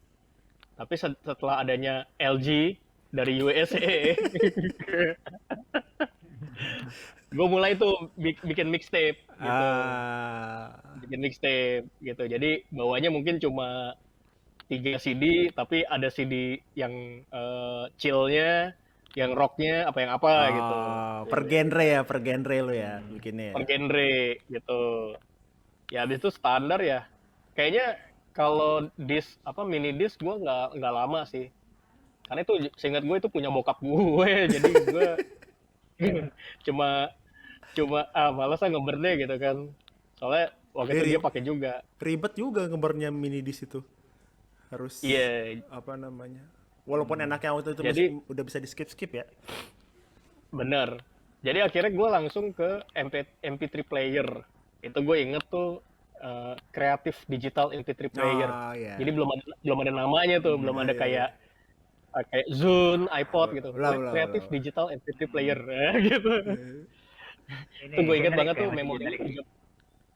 Tapi setelah adanya LG dari USA, gue mulai tuh bikin mixtape gitu. Bikin mixtape gitu. Jadi bawanya mungkin cuma 3 CD, tapi ada CD yang chill-nya, yang rock-nya, apa yang apa gitu. Per genre lo ya bikinnya. Per genre gitu. Ya habis itu standar ya. Kayaknya kalau mini disc gue nggak lama sih. Karena itu seingat gue itu punya bokap gue, jadi gue cuma malas ngebernya gitu kan. Soalnya waktu itu dia pakai juga. Ribet juga ngebernya mini disc itu. Harus apa namanya? Walaupun enaknya waktu itu Jadi, udah bisa di skip ya. Bener. Jadi akhirnya gue langsung ke MP3 player. Itu gue inget tuh kreatif digital MP3 player. Iya. Jadi belum ada namanya tuh, belum ada kayak Zune, iPod gitu. Kreatif digital MP3 player gitu. Itu gue inget banget tuh memorinya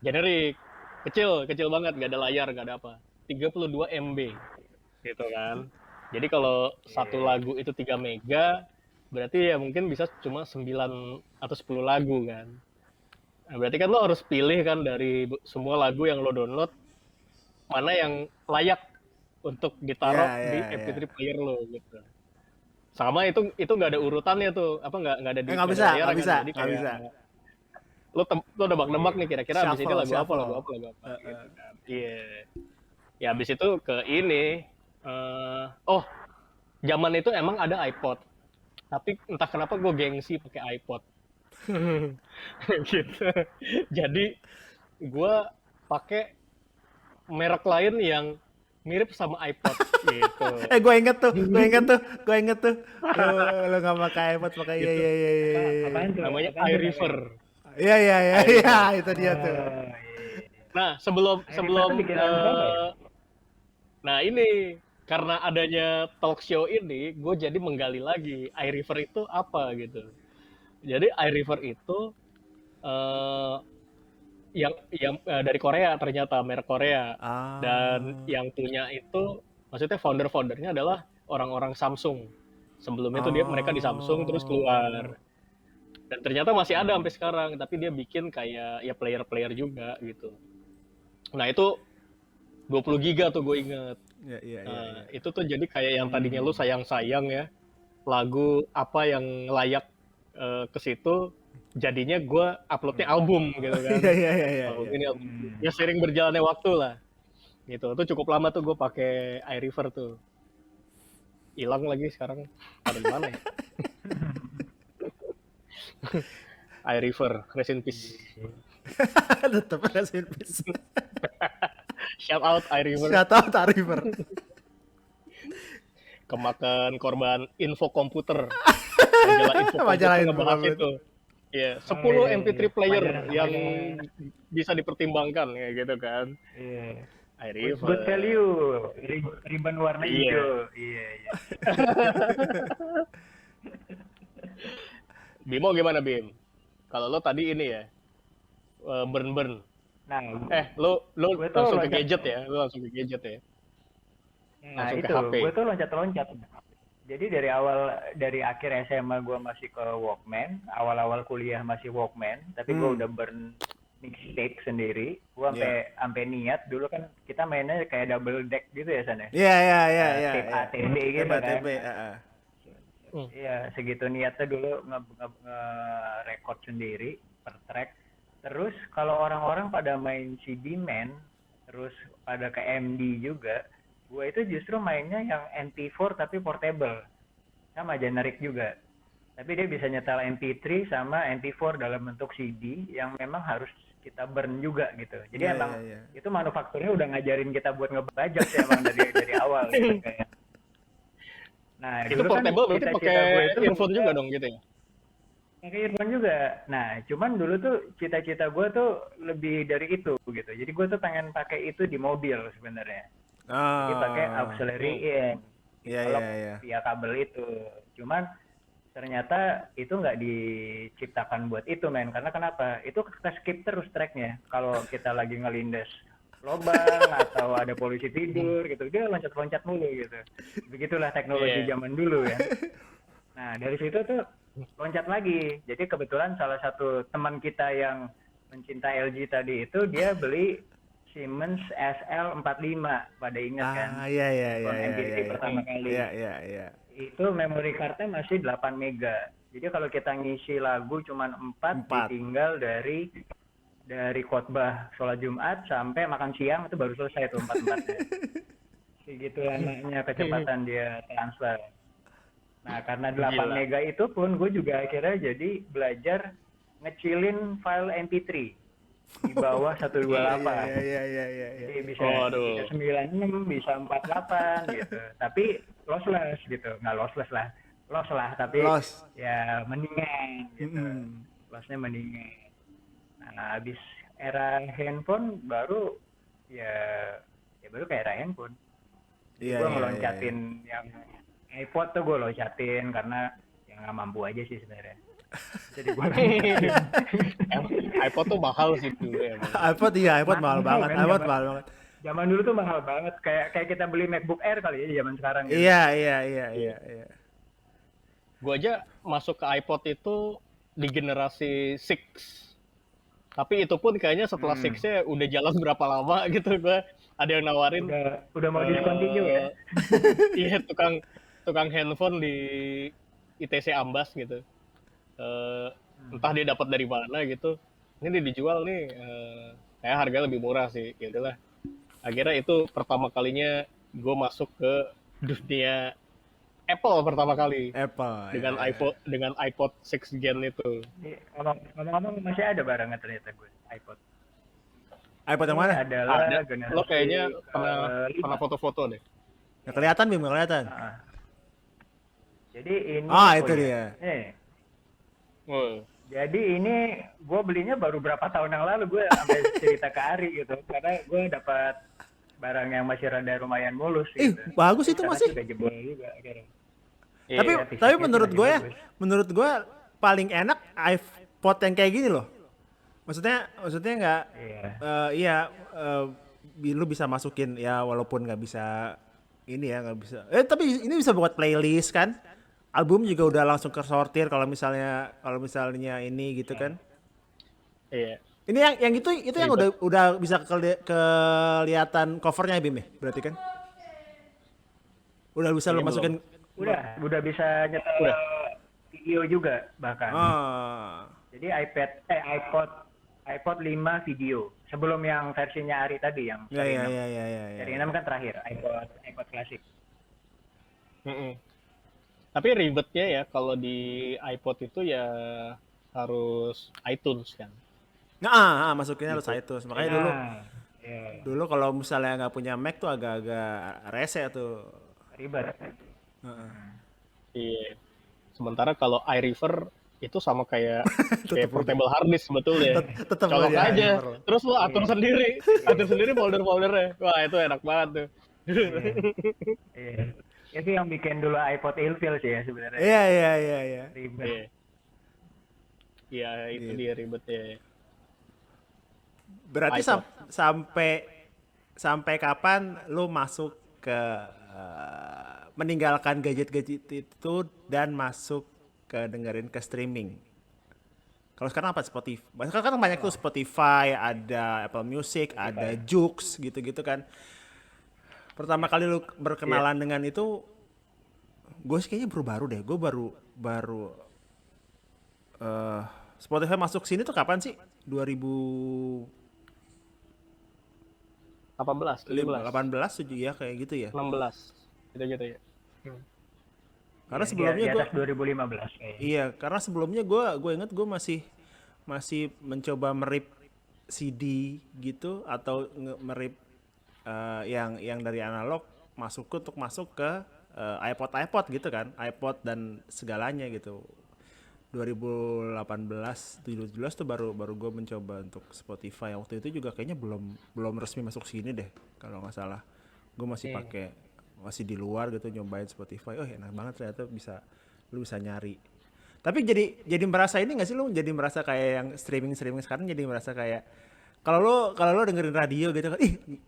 generik. Kecil banget, nggak ada layar, nggak ada apa. 32 MB gitu kan. Jadi kalau satu lagu itu 3 mega, berarti ya mungkin bisa cuma 9 atau 10 lagu kan. Nah, berarti kan lo harus pilih kan dari semua lagu yang lo download, mana yang layak untuk ditaruh di MP3 player lo gitu. Sama itu nggak ada urutannya tuh, apa nggak ada di nggak bisa. Lo nebak-nebak nih kira-kira abis ini lagu apa. Gitu kan. Iya. Ya abis itu ke ini. Zaman itu emang ada iPod. Tapi entah kenapa gue gengsi pakai iPod. Gitu. Jadi gue pakai merek lain yang mirip sama iPod. Gitu. Gue inget tuh. Lo nggak pakai iPod, pakai iya. Apaan tuh? Namanya Apaan tuh iRiver. Iya, itu dia tuh. Oh, iya. Nah, sebelum iRiver tuh bikin lagu apa ya? nah ini karena adanya talk show ini, gue jadi menggali lagi iRiver itu apa gitu. Jadi iRiver itu eh, yang dari Korea, ternyata merek Korea, dan yang punya itu maksudnya founder-foundernya adalah orang-orang Samsung. Sebelumnya tuh mereka di Samsung terus keluar, dan ternyata masih ada sampai sekarang, tapi dia bikin kayak ya player-player juga gitu. Nah itu 20 giga tuh gue inget. Iya. Itu tuh jadi kayak yang tadinya lu sayang-sayang ya, lagu apa yang layak ke situ, jadinya gue uploadnya album gitu kan. Iya. Ini ya sering berjalannya waktu lah. Gitu. Itu cukup lama tuh gue pakai iRiver tuh. Hilang lagi sekarang. Ada di mana ya? iRiver, rest in peace. Tetap rest in peace. Shout out iRiver. Kemakan korban info komputer. Majalah info komputer itu. Iya, 10 MP3 player yang bisa dipertimbangkan ya gitu kan. Iya. iRiver. Good value, ribbon warna hijau. Iya. Bimo gimana Bim? Kalau lo tadi ini ya, burn. Nah, lo langsung ke gadget ya? Lo langsung ke gadget ya? Nah langsung itu, ke HP. gue tuh loncat-loncat. Jadi dari akhir SMA gue masih ke Walkman, awal-awal kuliah masih Walkman, tapi gue udah burn mixtape sendiri. Gue sampai niat dulu kan kita mainnya kayak double deck gitu ya sana. Iya. Tape ATB gitu kan. Iya, segitu niatnya dulu nge-record sendiri per track. Terus kalau orang-orang pada main CD-man, terus pada ke MD juga, gue itu justru mainnya yang MP4 tapi portable, sama generik juga. Tapi dia bisa nyetel MP3 sama MP4 dalam bentuk CD yang memang harus kita burn juga gitu. Jadi emang itu manufakturnya udah ngajarin kita buat ngebajak sih emang dari awal gitu kayak. Nah, itu portable kan berarti pakai earphone juga dong gitu ya? Pakai earphone juga. Nah, cuman dulu tuh cita-cita gue tuh lebih dari itu gitu. Jadi gue tuh pengen pakai itu di mobil sebenarnya. Jadi pakai auxiliary in. Kalau via kabel itu. Cuman ternyata itu nggak diciptakan buat itu men. Karena kenapa? Itu kita skip terus tracknya. Kalau kita lagi ngelindes lobang atau ada polisi tidur gitu, dia loncat-loncat mulu gitu. Begitulah teknologi zaman dulu ya. Nah dari situ tuh loncat lagi. Jadi kebetulan salah satu teman kita yang mencintai LG tadi itu dia beli Siemens SL45, pada ingat kan? Iya. MPC pertama kali. Iya. Itu memory cardnya masih 8 mega. Jadi kalau kita ngisi lagu cuma 4, ditinggal dari khotbah sholat Jumat sampai makan siang itu baru selesai tuh 4-4-nya. Segitu lamanya kecepatan dia transfer. Nah karena 8 mega itu pun gue juga akhirnya jadi belajar ngecilin file MP3 di bawah 128. Iya. Jadi bisa 96, bisa 48 gitu. Tapi lossless gitu. Nggak lossless lah. Loss lah, tapi ya mendingan gitu. Lossnya mendingan. Nah, habis era handphone baru ya baru kayak era handphone. Gue ngeloncatin yang iPod tuh gue loncatin karena yang nggak mampu aja sih sebenarnya. Jadi gue iPod tuh mahal sih dulu ya. iPod mahal banget. Zaman dulu tuh mahal banget, kayak kita beli MacBook Air kali ya zaman sekarang. Gitu. Iya. Gue aja masuk ke iPod itu di generasi 6. Tapi itu pun kayaknya setelah Six-nya udah jalan berapa lama gitu, gue ada yang nawarin. Udah mau discontinue ya? Iya, tukang handphone di ITC Ambas gitu. Entah dia dapat dari mana gitu. Ini dijual nih, kayak harganya lebih murah sih, gitu lah. Akhirnya itu pertama kalinya gue masuk ke dunia Apple pertama kali. Dengan iPod 6 Gen itu. Ngomong-ngomong masih ada barangnya ternyata gue iPod. iPod yang mana? Ada. Lo kayaknya pernah foto-foto deh. Nggak kelihatan Bim, nggak kelihatan. Jadi ini Itu dia. Jadi ini gue belinya baru berapa tahun yang lalu, gue sampai cerita ke Ari gitu, karena gue dapat barang yang masih rada lumayan mulus gitu. Bagus itu masih. Juga jebol juga akhirnya. Tapi menurut menurut gue paling enak iPod yang kayak gini loh. Maksudnya nggak, lu bisa masukin ya walaupun nggak bisa ini ya nggak bisa. Tapi ini bisa buat playlist kan. Album juga udah langsung kesortir kalau misalnya ini gitu kan. Iya. Ini yang itu yang udah bisa kelihatan covernya Bim ya, berarti kan? Udah bisa lu masukin. Udah bisa nyetel video juga bahkan. Jadi iPod 5 video sebelum yang versinya Ari tadi yang Iya. Seri 6 kan terakhir iPod klasik. Tapi ribetnya ya kalau di iPod itu ya harus iTunes kan. Masukinnya harus iTunes. Makanya dulu kalau misalnya nggak punya Mac tuh agak-agak rese tuh. Ribet. Iya. Sementara kalau iRiver itu sama kayak portable hard disk sebetulnya. Colok aja. Terus lu atur sendiri folder-foldernya. Wah, itu enak banget tuh. Iya. Itu yang bikin dulu iPod ilfeel sih ya sebenarnya. Iya. Ribet. Iya, itu dia ribetnya. Berarti sampai kapan lu masuk ke meninggalkan gadget-gadget itu dan masuk ke dengerin ke streaming? Kalau sekarang apa Spotify? Sekarang kan banyak tuh Spotify, ada Apple Music, ada Joox gitu-gitu kan. Pertama kali lu berkenalan dengan itu, gue sih kayaknya baru deh. Gue baru Spotify masuk sini tuh kapan sih? 18 ya kayak gitu ya. 16 gitu ya. Karena sebelumnya di atas 2015 kayaknya. Iya, karena sebelumnya gue inget gue masih mencoba merip CD gitu atau merip yang dari analog masuk ke iPod gitu kan, iPod dan segalanya gitu. 2018, 2017 tuh baru gue mencoba untuk Spotify. Waktu itu juga kayaknya belum resmi masuk sini deh kalau nggak salah. Gue masih di luar gitu nyobain Spotify. Oh enak banget ternyata lu bisa nyari. Tapi jadi merasa ini nggak sih lu jadi merasa kayak yang streaming sekarang jadi merasa kayak kalau lo dengerin radio gitu kan,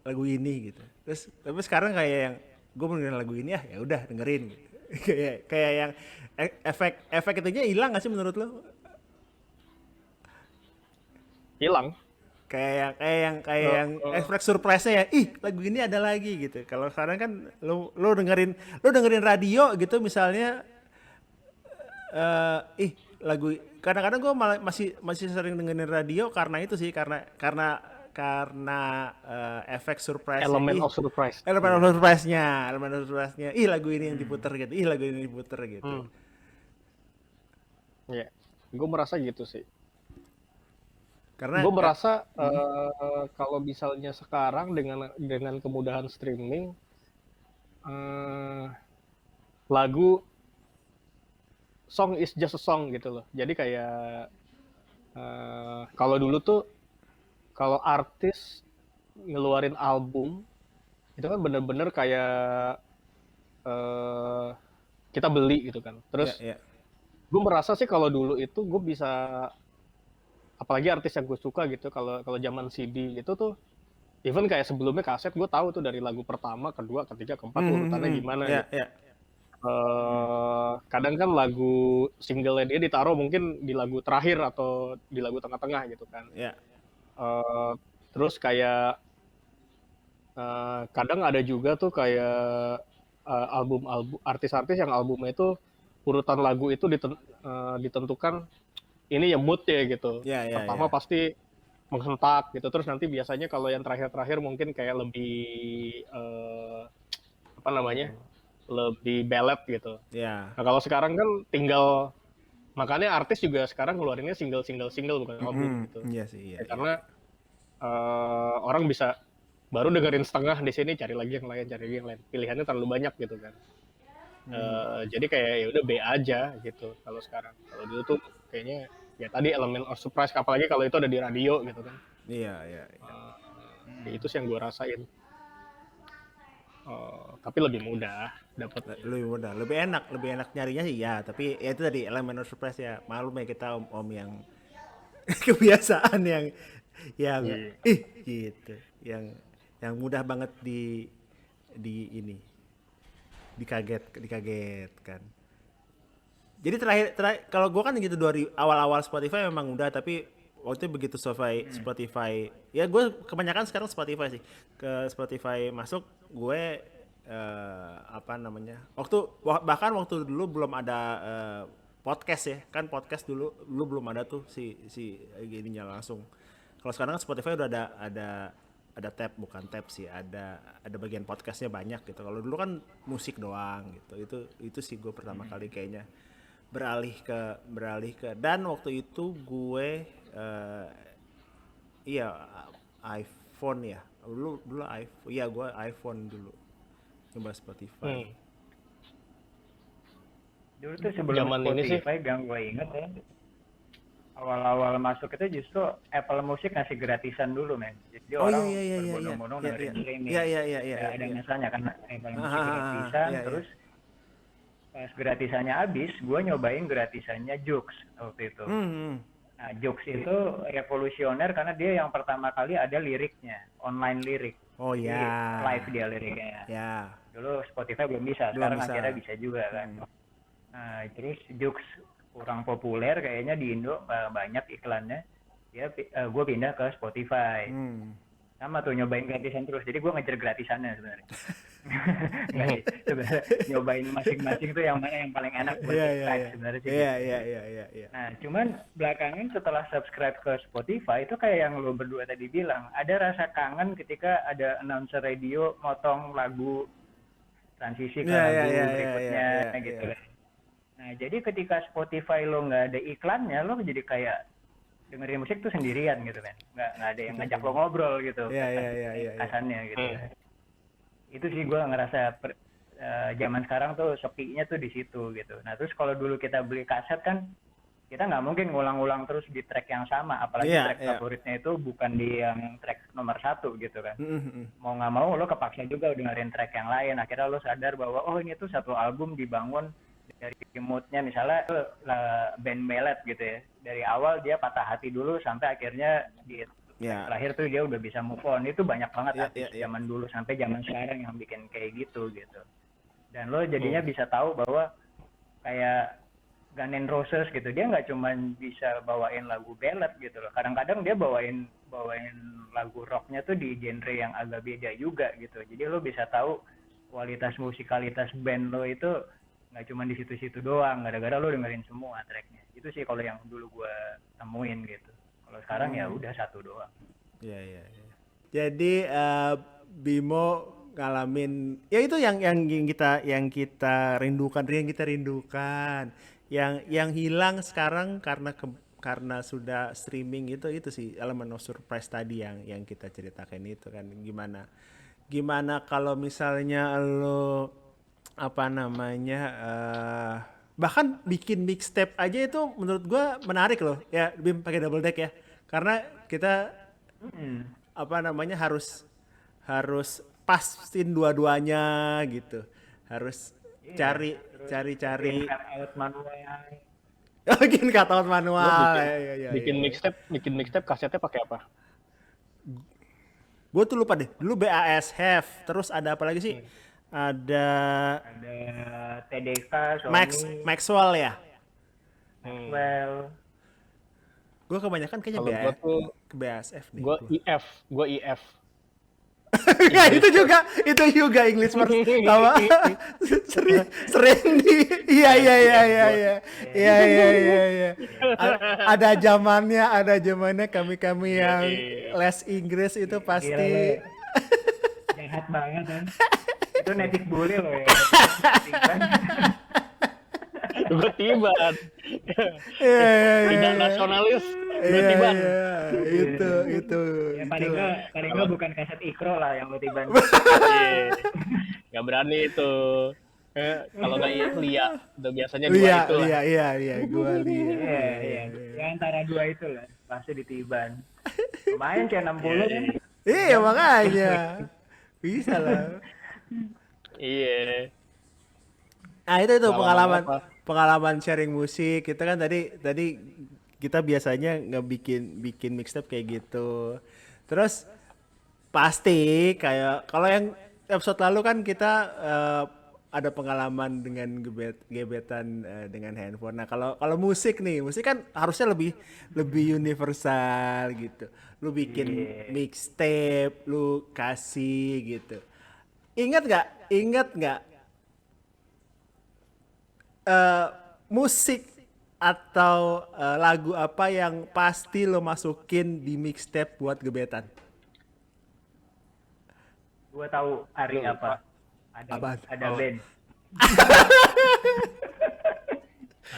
lagu ini gitu. Terus tapi sekarang kayak yang gue dengerin lagu ini ya udah dengerin gitu. kayak yang efek itunya hilang nggak sih menurut lo? Hilang. Kayak yang efek surprise-nya ya, lagu ini ada lagi gitu. Kalau sekarang kan lo dengerin radio gitu misalnya, lagu kadang-kadang gue malah masih sering dengerin radio karena itu sih karena efek surprise, elemen of surprise, surprise-nya, lagu ini yang diputer gitu, ya gue merasa gitu sih, karena gue merasa kalau misalnya sekarang dengan kemudahan streaming, lagu song is just a song gitu loh. Jadi kayak kalau dulu tuh kalau artis ngeluarin album itu kan bener-bener kayak kita beli gitu kan. Terus gue merasa sih kalau dulu itu gue bisa, apalagi artis yang gue suka gitu, kalau zaman CD gitu tuh, even kayak sebelumnya kaset gue tahu tuh dari lagu pertama, kedua, ketiga, keempat urutannya gimana gitu. Kadang kan lagu single dia ditaruh mungkin di lagu terakhir atau di lagu tengah-tengah gitu kan. Terus kayak kadang ada juga tuh kayak album-album artis-artis yang albumnya itu urutan lagu itu ditentukan ini ya mood ya gitu. Pertama pasti menghentak gitu, terus nanti biasanya kalau yang terakhir-terakhir mungkin kayak lebih lebih ballad gitu. Nah kalau sekarang kan tinggal, makanya artis juga sekarang ngeluarinnya single bukan album gitu. Iya sih. Karena orang bisa baru dengerin setengah di sini, cari lagi yang lain. Pilihannya terlalu banyak gitu kan. Jadi kayak ya udah B aja gitu kalau sekarang. Kalau dulu tuh kayaknya ya tadi elemen of surprise, apalagi kalau itu ada di radio gitu kan. Iya. Ya itu sih yang gue rasain. Tapi lebih mudah dapat. Lebih enak nyarinya sih ya. Tapi ya itu tadi elemen of surprise ya. Malum ya kita om yang kebiasaan yang gitu, yang mudah banget di ini dikagetkan. Jadi terakhir kalau gue kan gitu dari awal Spotify memang udah, tapi waktu itu begitu Spotify ya gue kebanyakan sekarang Spotify sih, ke Spotify masuk gue bahkan waktu dulu belum ada podcast ya kan, podcast dulu belum ada tuh si gininya langsung. Kalau sekarang kan Spotify udah ada tab, bukan tab sih, ada bagian podcastnya banyak gitu. Kalau dulu kan musik doang gitu. Itu sih gue pertama kali kayaknya beralih ke dan waktu itu gue iPhone ya. Dulu iPhone. Iya, gue iPhone dulu. Coba Spotify. Dulu tuh sebelum Spotify yang gue inget ya, awal-awal masuk itu justru Apple Music ngasih gratisan dulu, men. Jadi orang berbondong-bondong dengerin streaming. Iya. Ada misalnya kan Apple Music gratisan, terus pas gratisannya habis, gue nyobain gratisannya Joox waktu itu. Nah, Joox itu revolusioner karena dia yang pertama kali ada liriknya, online lirik. Oh iya. Live dia liriknya. Ya. Dulu Spotify belum bisa, sekarang akhirnya bisa juga kan. Nah, terus Joox kurang populer kayaknya di Indo, banyak iklannya. Ya, gue pindah ke Spotify. Sama tuh nyobain gratisan terus. Jadi gue ngejar gratisannya sebenarnya. Sebenarnya nyobain masing-masing tuh yang mana yang paling enak buat subscribe sebenarnya sih. Iya. Nah, cuman belakangan setelah subscribe ke Spotify itu kayak yang lo berdua tadi bilang, ada rasa kangen ketika ada announcer radio motong lagu transisi ke lagu berikutnya gitu kan. Nah, jadi ketika Spotify lo nggak ada iklannya, lo jadi kayak dengerin musik tuh sendirian gitu kan, nggak ada yang ngajak lo ngobrol gitu, kasannya gitu. Itu sih gue ngerasa zaman sekarang tuh sepinya tuh di situ gitu. Nah, terus kalau dulu kita beli kaset kan, kita nggak mungkin ngulang-ulang terus di track yang sama, apalagi track favoritnya itu bukan di yang track nomor 1 gitu kan. Mau nggak mau lo kepaksa juga dengerin track yang lain. Akhirnya lo sadar bahwa oh ini tuh satu album dibangun dari moodnya, misalnya band ballad gitu ya, dari awal dia patah hati dulu sampai akhirnya di terakhir tuh dia udah bisa move on. Itu banyak banget artis zaman dulu sampai zaman sekarang yang bikin kayak gitu. Dan lo jadinya bisa tahu bahwa kayak Guns N' Roses gitu, dia nggak cuma bisa bawain lagu ballad gitu loh, kadang-kadang dia bawain lagu rocknya tuh di genre yang agak beda juga gitu. Jadi lo bisa tahu kualitas musikalitas band lo itu nggak cuma di situ-situ doang, gara-gara lo dengerin semua tracknya. Itu sih kalau yang dulu gue temuin gitu. Kalau sekarang ya udah satu doang. Iya. Jadi Bimo ngalamin ya itu yang kita rindukan, yang hilang sekarang karena sudah streaming. Itu sih elemen of surprise tadi yang kita ceritakan itu kan. Gimana kalau misalnya lo bahkan bikin mixtape aja itu menurut gue menarik loh ya, Bim, pakai double deck ya, karena kita harus pastiin dua-duanya gitu, harus cari bikin cut out manual. Bikin mixtape kasetnya pakai apa? Gue tuh lupa deh, dulu BASF, terus ada apa lagi sih? Ada TDK, Maxwell ya. Maxwell. Gue kebanyakan kayaknya ke BASF nih. Gue IF. Ya itu juga English first sama sering di iya. Ada zamannya kami yang les Inggris itu pasti jahat banget kan. Itu netik bully loh ya. Gue tiba. Tidak nasionalis. Iya, tiban. itu. Ya paling nggak bukan kaset Ikro lah yang lo tiban. Iya. Nggak berani itu. Kalau nggak Lia, udah biasanya dua itu lah. Iya, gua lihat. Iya. Ya antara dua itu lah, pasti ditiban. Lumayan kayak 60 kan. Iya, makanya. Bisa lah. Iya. Nah, itu Pengalaman pengalaman sharing musik. Kita kan tadi kita biasanya bikin mixtape kayak gitu. Terus pasti kayak kalau yang episode lalu kan kita ada pengalaman dengan gebetan dengan handphone. Nah, kalau musik nih, musik kan harusnya lebih universal gitu. Lu bikin mixtape, lu kasih gitu. Ingat nggak musik atau lagu apa yang pasti lo masukin di mixtape buat gebetan? Gua tahu Ari apa. Ada band.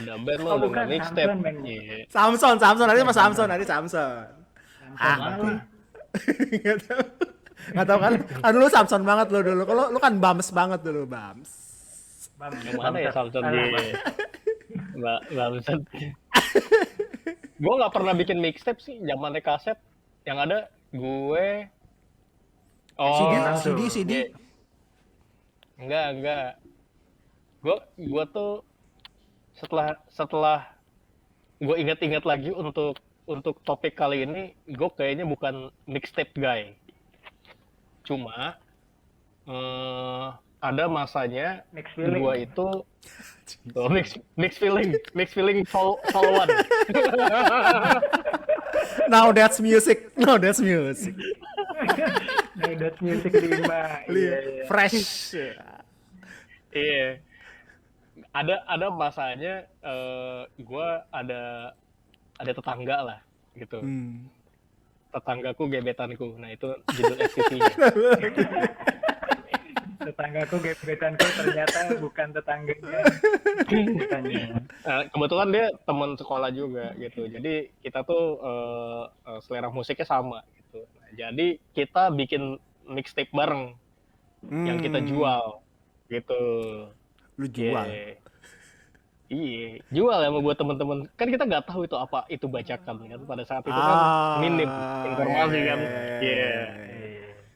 Ada band lo dengan mixtape. Samson, men. Iya. Samson, nanti Samson. Nggak tahu kan? Kan lu Samson banget lo dulu. Kalau lu kan Bams banget dulu, Bams. Yang mana ya Samson di Samson? Gue nggak pernah bikin mixtape sih, zamannya kaset. Yang ada gue CD. Enggak. Gue tuh setelah gue ingat-ingat lagi untuk topik kali ini, gue kayaknya bukan mixtape guy. Cuma ada masanya gue itu mix feeling fall one. Now that's music. Nah, that's music 5. Iya. Fresh. Iya. Ada masanya gue ada tetangga lah gitu. Tetanggaku gebetanku. Nah, itu judul FTV-nya. Tetanggaku gebetanku ternyata bukan tetangganya. Kebetulan dia teman sekolah juga gitu. Jadi kita tuh selera musiknya sama gitu. Nah, jadi kita bikin mixtape bareng yang kita jual gitu. Lu jual? Iya, jual ya buat teman-teman. Kan kita nggak tahu itu apa itu bacakan kan pada saat itu kan minim informasi kan. Iya.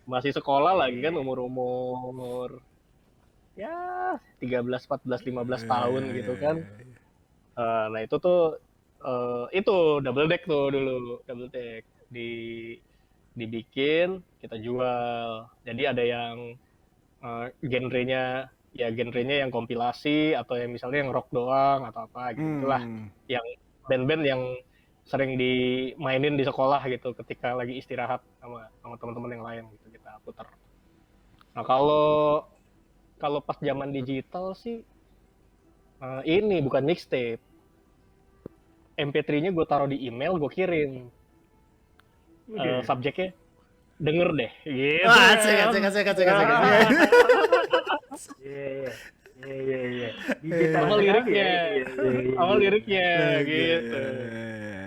Masih sekolah lagi kan umur ya 13, 14, 15 tahun gitu kan. Nah, itu tuh itu double deck tuh dulu, double deck dibikin, kita jual. Jadi ada yang genrenya yang kompilasi atau yang misalnya yang rock doang atau apa gitu lah. Yang band-band yang sering dimainin di sekolah gitu ketika lagi istirahat sama teman-teman yang lain gitu kita putar. Nah, kalau pas zaman digital sih ini bukan mixtape. MP3-nya gue taruh di email, gue kirim. Subjeknya denger deh gitu. Asik. Iya. Sama liriknya gitu.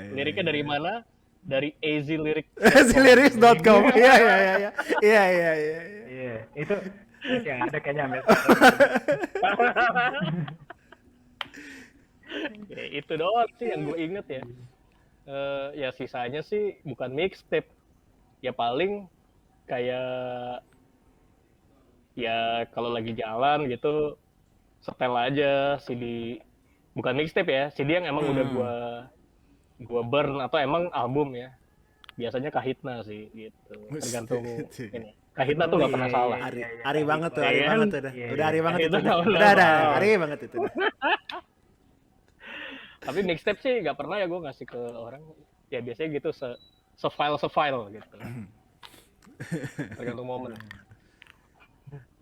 Liriknya dari mana? Dari easylyrics.com. Iya. Iya, itu masih ada kayaknya. Ya, itu doang sih yang gue inget ya. Ya sisanya sih bukan mixtape. Ya paling kayak ya kalau lagi jalan gitu setel aja CD, bukan mixtape ya, CD yang emang udah gua burn atau emang album ya. Biasanya Kahitna sih gitu. Tergantung ini. Kahitna tuh nggak pernah salah. Ari banget tuh, udah Ari banget itu. Ari banget itu. Tapi mixtape sih nggak pernah ya gue ngasih ke orang. Ya biasanya gitu se-file gitu. Tergantung momen.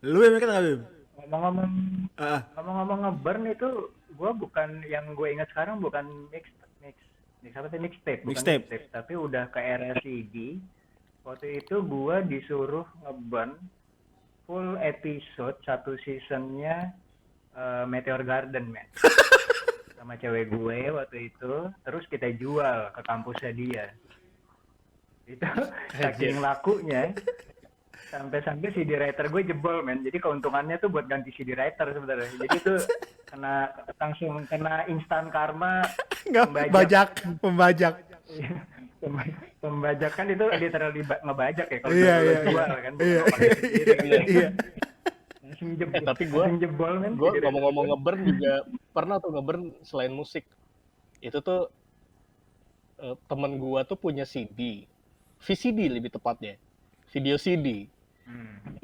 Lu yang kan nggak Bim? Ngomong-ngomong ngeburn itu, gue bukan yang gue ingat sekarang bukan mixtape, tapi udah ke era CD. Waktu itu gue disuruh ngeburn full episode 1 seasonnya Meteor Garden, man. sama cewek gue waktu itu, terus kita jual ke kampusnya dia. Itu saking lakunya, sampai-sampai CD writer gue jebol men. Jadi keuntungannya tuh buat ganti CD writer sebenarnya. Jadi tuh langsung kena instan karma. Pembajak. Pembajak kan itu literally ngebajak ya kalau jual kan. Iya. Tapi gue jebol men. Gue ngomong-ngomong ngeburn juga pernah tuh ngeburn selain musik. Itu tuh temen gue tuh punya CD, VCD lebih tepatnya, video CD.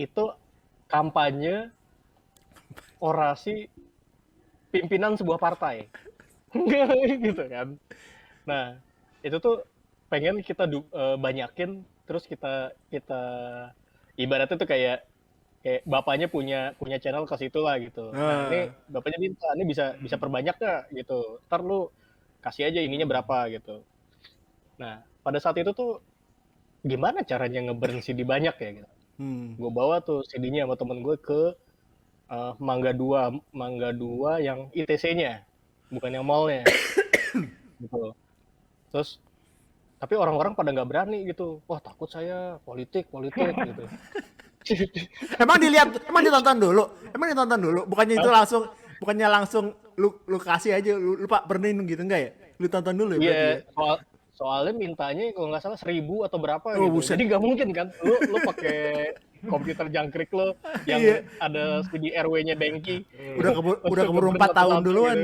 Itu kampanye orasi pimpinan sebuah partai. Gitu kan. Nah, itu tuh pengen kita banyakin, terus kita ibaratnya tuh kayak bapaknya punya channel ke situ lah gitu. Nah, ini bapaknya minta, ini bisa perbanyak nggak gitu. Ntar lu kasih aja ininya berapa gitu. Nah, pada saat itu tuh gimana caranya ngeburn CD banyak ya gitu. Gue bawa tuh CD-nya sama temen gue ke Mangga 2 yang ITC-nya, bukan yang mall-nya. Gitu. Terus tapi orang-orang pada nggak berani gitu. Wah, takut saya politik gitu. Emang ditonton dulu. Bukannya langsung lu kasih aja lu Pak bernin gitu enggak ya? Lu tonton dulu ya berarti. Iya, soalnya mintanya kalau nggak salah 1.000 atau berapa gitu. Buset. Jadi nggak mungkin kan lu pakai komputer jangkrik lo yang ada CD RW-nya Dengki. Udah keburu 4 tahun duluan.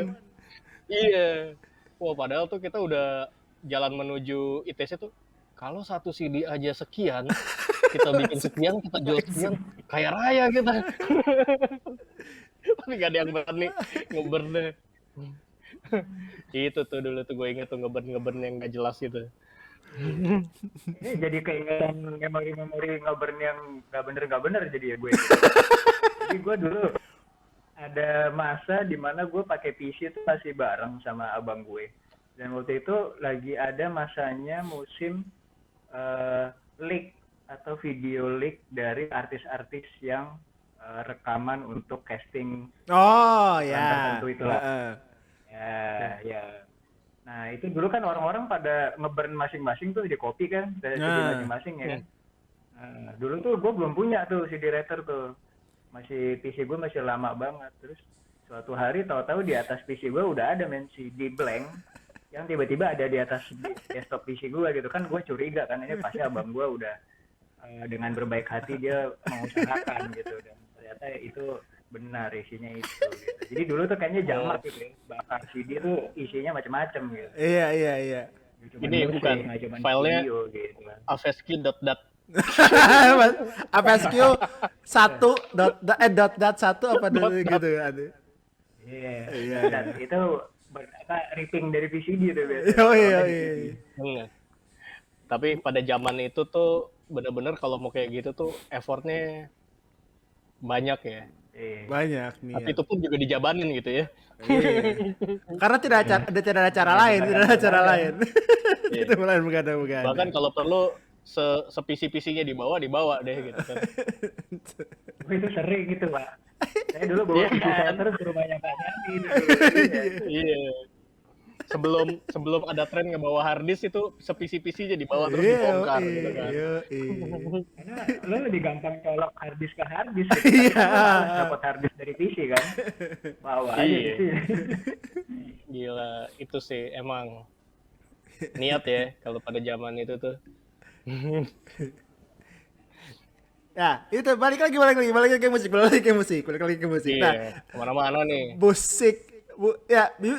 Gitu. Iya. Wah, padahal tuh kita udah jalan menuju ITC tuh kalau satu CD aja sekian, kita bikin sekian, kita jual sekian, kaya raya kita. Tapi gak ada yang berani ngeburn deh. Itu tuh dulu tuh gue inget tuh ngeburn yang gak jelas gitu. Ini jadi keingetan memori ngeburn yang gak bener jadi ya gue. Jadi gue dulu ada masa dimana gue pakai PC itu masih bareng sama abang gue. Dan waktu itu lagi ada masanya musim leak atau video leak dari artis-artis yang rekaman untuk casting tertentu itulah. Ya. Nah itu dulu kan orang-orang pada ngeburn masing-masing tuh di copy kan dari CD masing-masing ya kan. Dulu tuh gue belum punya tuh CD writer tuh, masih PC gue masih lama banget. Terus suatu hari tahu-tahu di atas PC gue udah ada CD blank yang tiba-tiba ada di atas desktop PC gue gitu kan. Gue curiga kan ini pasti abang gue udah dengan berbaik hati dia mengusahakan gitu, dan ternyata itu benar isinya itu gitu. Jadi dulu tuh kayaknya jamak gitu ya, bakar CD tuh isinya macam-macam gitu. Iya. Ini bukan filenya gitu kan. Avesky.dat APSQ 1.1 apa dulu gitu ada. Iya. Dan itu ripping dari VCD tuh biasa. Iya. Tapi pada zaman itu tuh bener-bener kalau mau kayak gitu tuh effortnya banyak ya. Banyak nih. Tapi itu pun juga dijabanin gitu ya. Karena tidak ada cara lain. Itu mulai begadang-begadang. Bahkan kalau perlu sepisi-pisinya dibawa deh gitu kan. Itu sering gitu Pak. Saya dulu bawa PC saya terus ke rumahnya Pak Nyandi dulu. Iya. Sebelum ada tren ngebawa harddisk itu sepisi-pisinya dibawa terus dibongkar gitu kan. Karena lo lebih gampang colok harddisk ke harddisk gitu. Dapat harddisk dari PC kan. Bawa aja gitu. Gila, itu sih emang niat ya kalau pada zaman itu tuh. Ya, itu balik lagi ke musik. Iya, kemana-mana nih. Musik,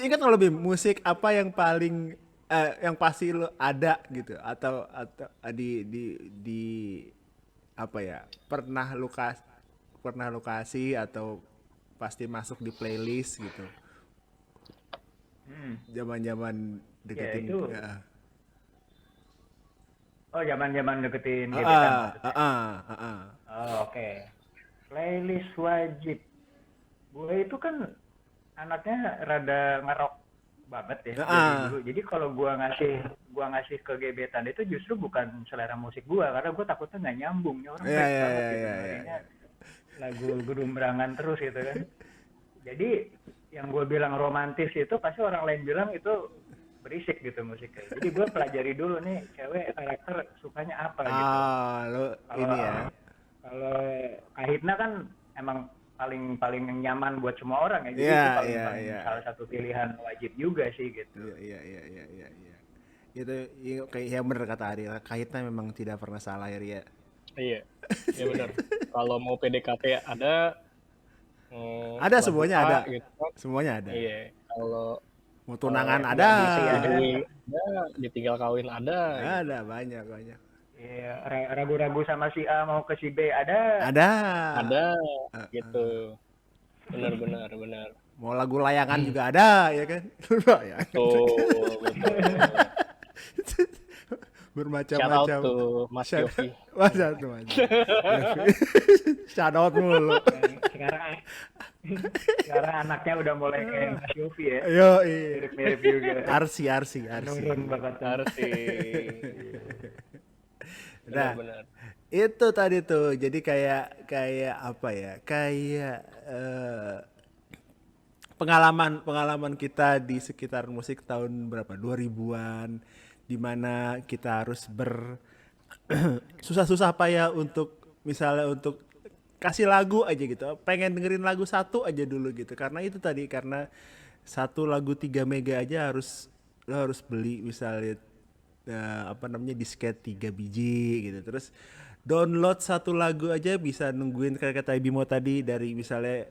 ingat kalau Bim, musik apa yang paling yang pasti lo ada gitu atau di apa ya, pernah lo kasih atau pasti masuk di playlist gitu. Zaman-zaman deketin ya, itu. Oh, zaman-zaman deketin gebetan maksudnya. Oke. Playlist wajib. Gue itu kan anaknya rada ngerok banget ya dari dulu. Jadi kalau gue ngasih ke gebetan itu justru bukan selera musik gue, karena gue takutnya nggak nyambung. Orang baik banget gitu. Lagu gerumbrangan terus gitu kan. Jadi yang gue bilang romantis itu pasti orang lain bilang itu berisik gitu musiknya. Jadi gue pelajari dulu nih cewek karakter sukanya apa gitu. Lo ini ya. Kalau Kahitna kan emang paling nyaman buat semua orang ya. Jadi Iya, itu paling iya. salah satu pilihan wajib juga sih gitu. Iya. Itu kayak yang bener kata Ari, Kahitna memang tidak pernah salah ya Ria. Iya benar. Kalau mau PDKT ada semuanya A, ada. gitu. Semuanya ada. Iya, kalau Mau tunangan ada. Ditinggal kawin ada. Ada banyak. Iya, ragu-ragu sama si A mau ke si B ada. Ada gitu. Benar. Mau lagu layangan juga ada ya kan. Betul. Bermacam-macam. Shout out to Mas Yofi. Macam. Shout out mulu. Sekarang anaknya udah mulai kayak Mas Yofi ya. Yo, Mirip juga. Arsi. Nurun banget. Arsi. Nah, Benar. itu tadi tuh. Jadi kayak apa ya? Kayak pengalaman kita di sekitar musik tahun berapa? 2000-an, di mana kita harus susah-susah payah untuk misalnya untuk kasih lagu aja gitu. Pengen dengerin lagu satu aja dulu gitu. Karena itu tadi, karena satu lagu 3 mega aja lo harus beli misalnya disket 3 biji gitu. Terus download satu lagu aja bisa nungguin kayak kata Bimo tadi, dari misalnya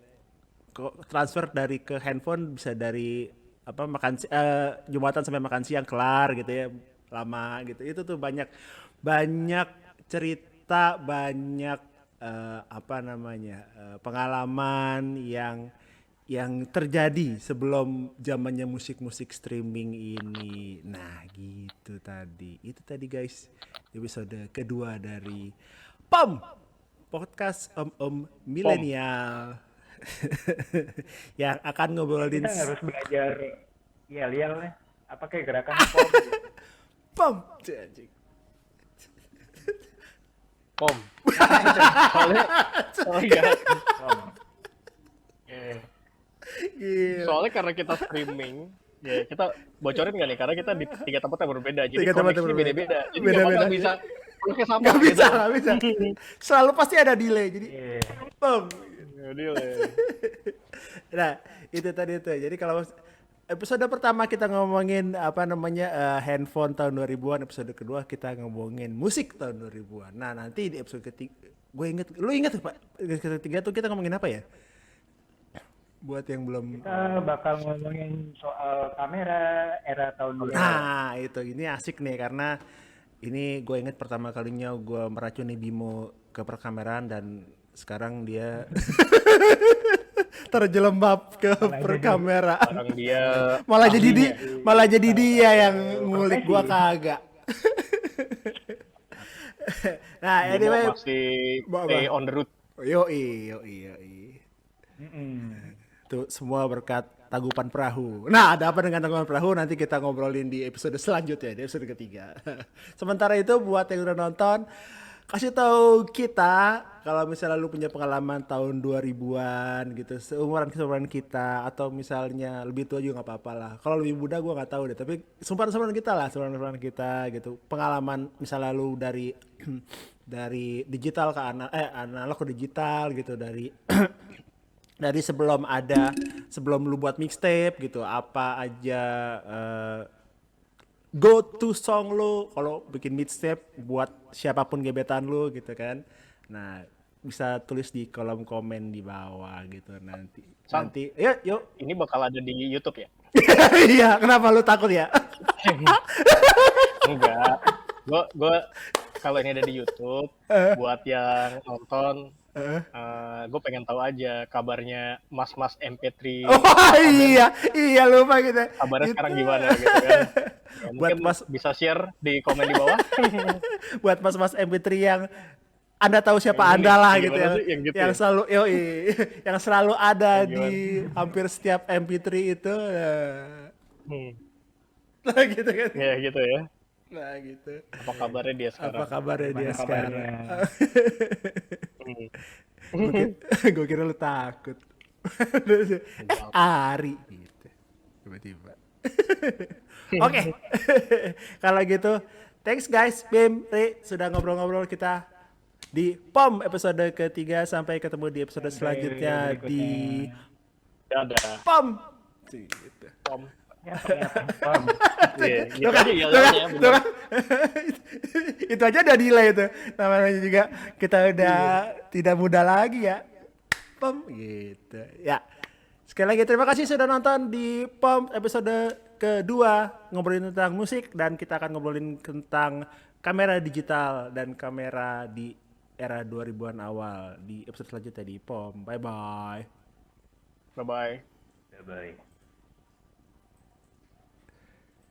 transfer dari ke handphone bisa dari Jumatan sampai makan siang kelar gitu ya, lama gitu. Itu tuh banyak cerita, banyak pengalaman yang terjadi sebelum zamannya musik streaming ini. Nah, gitu tadi. Itu tadi guys, episode kedua dari POM, podcast Om Milenial. Yang akan ngobrolin Kita harus belajar yel-yel nih. Apa kayak gerakan pom? POM. Pom. Soalnya karena kita streaming, ya kita bocorin nggak nih? Karena kita di 3 tempat yang berbeda, jadi koneksinya beda-beda. Jadi nggak bisa pakai sama. Nggak bisa. Selalu pasti ada delay. Jadi POM. Nah, itu tadi tuh. Jadi kalau episode pertama kita ngomongin handphone tahun 2000-an, episode kedua kita ngomongin musik tahun 2000-an. Nah, nanti di episode ketiga, lu inget Pak, episode ketiga tuh kita ngomongin apa ya? Buat yang belum, kita bakal ngomongin soal kamera era tahun 2000. Nah, ini asik nih, karena ini gue inget pertama kalinya gue meracuni Bimo ke perkameraan, dan sekarang dia terjelembab ke perkamera. Sekarang dia malah jadi dia yang ngulik gua kagak. Nah, anyway, masih stay on the road. Yoi. Tuh semua berkat Tanggupan Perahu. Nah, ada apa dengan Tanggupan Perahu? Nanti kita ngobrolin di episode selanjutnya, di episode ketiga. Sementara itu, buat yang udah nonton, kasih tahu kita kalau misalnya lu punya pengalaman tahun 2000-an gitu, seumuran kita, atau misalnya lebih tua juga nggak apa-apa lah. Kalau lebih muda gue nggak tahu deh, tapi seumuran kita gitu, pengalaman misalnya lu dari dari digital ke analog ke digital gitu, dari dari sebelum lu buat mixtape gitu, apa aja go to song lu kalau bikin mixtape buat siapapun gebetan lu gitu kan. Nah, bisa tulis di kolom komen di bawah gitu nanti. Yuk. Ini bakal ada di YouTube ya? Iya, kenapa lu takut ya? Enggak. Gue kalau ini ada di YouTube, buat yang nonton, gue pengen tahu aja kabarnya mas-mas MP3. Oh iya lupa gitu. Kabarnya sekarang gimana gitu kan? Ya, mungkin bisa share di komen di bawah. Buat mas-mas MP3 yang Anda tahu siapa Anda lah gitu, yang selalu yang selalu ada di hampir setiap MP3 itu. Nah, gitu kan. Ya gitu ya. Nah, gitu. Apa kabarnya dia sekarang? Gue kira lu takut. Ari gitu. Tiba-tiba. Oke. Kalau gitu, thanks guys, Bim, Ri, sudah ngobrol-ngobrol kita di POM episode ketiga. Sampai ketemu di episode selanjutnya di Dadah. POM. Pom. Ya, paham. Iya, gitu Tuh kan, aja ya. tuh kan, ya, tuh kan. Itu aja udah delay itu. Namanya juga kita udah tidak muda lagi ya. POM gitu. Ya. Sekali lagi terima kasih sudah nonton di POM episode kedua ngobrolin tentang musik, dan kita akan ngobrolin tentang kamera digital dan kamera di era 2000-an awal di episode selanjutnya di POM. Bye bye. Bye-bye. Bye-bye.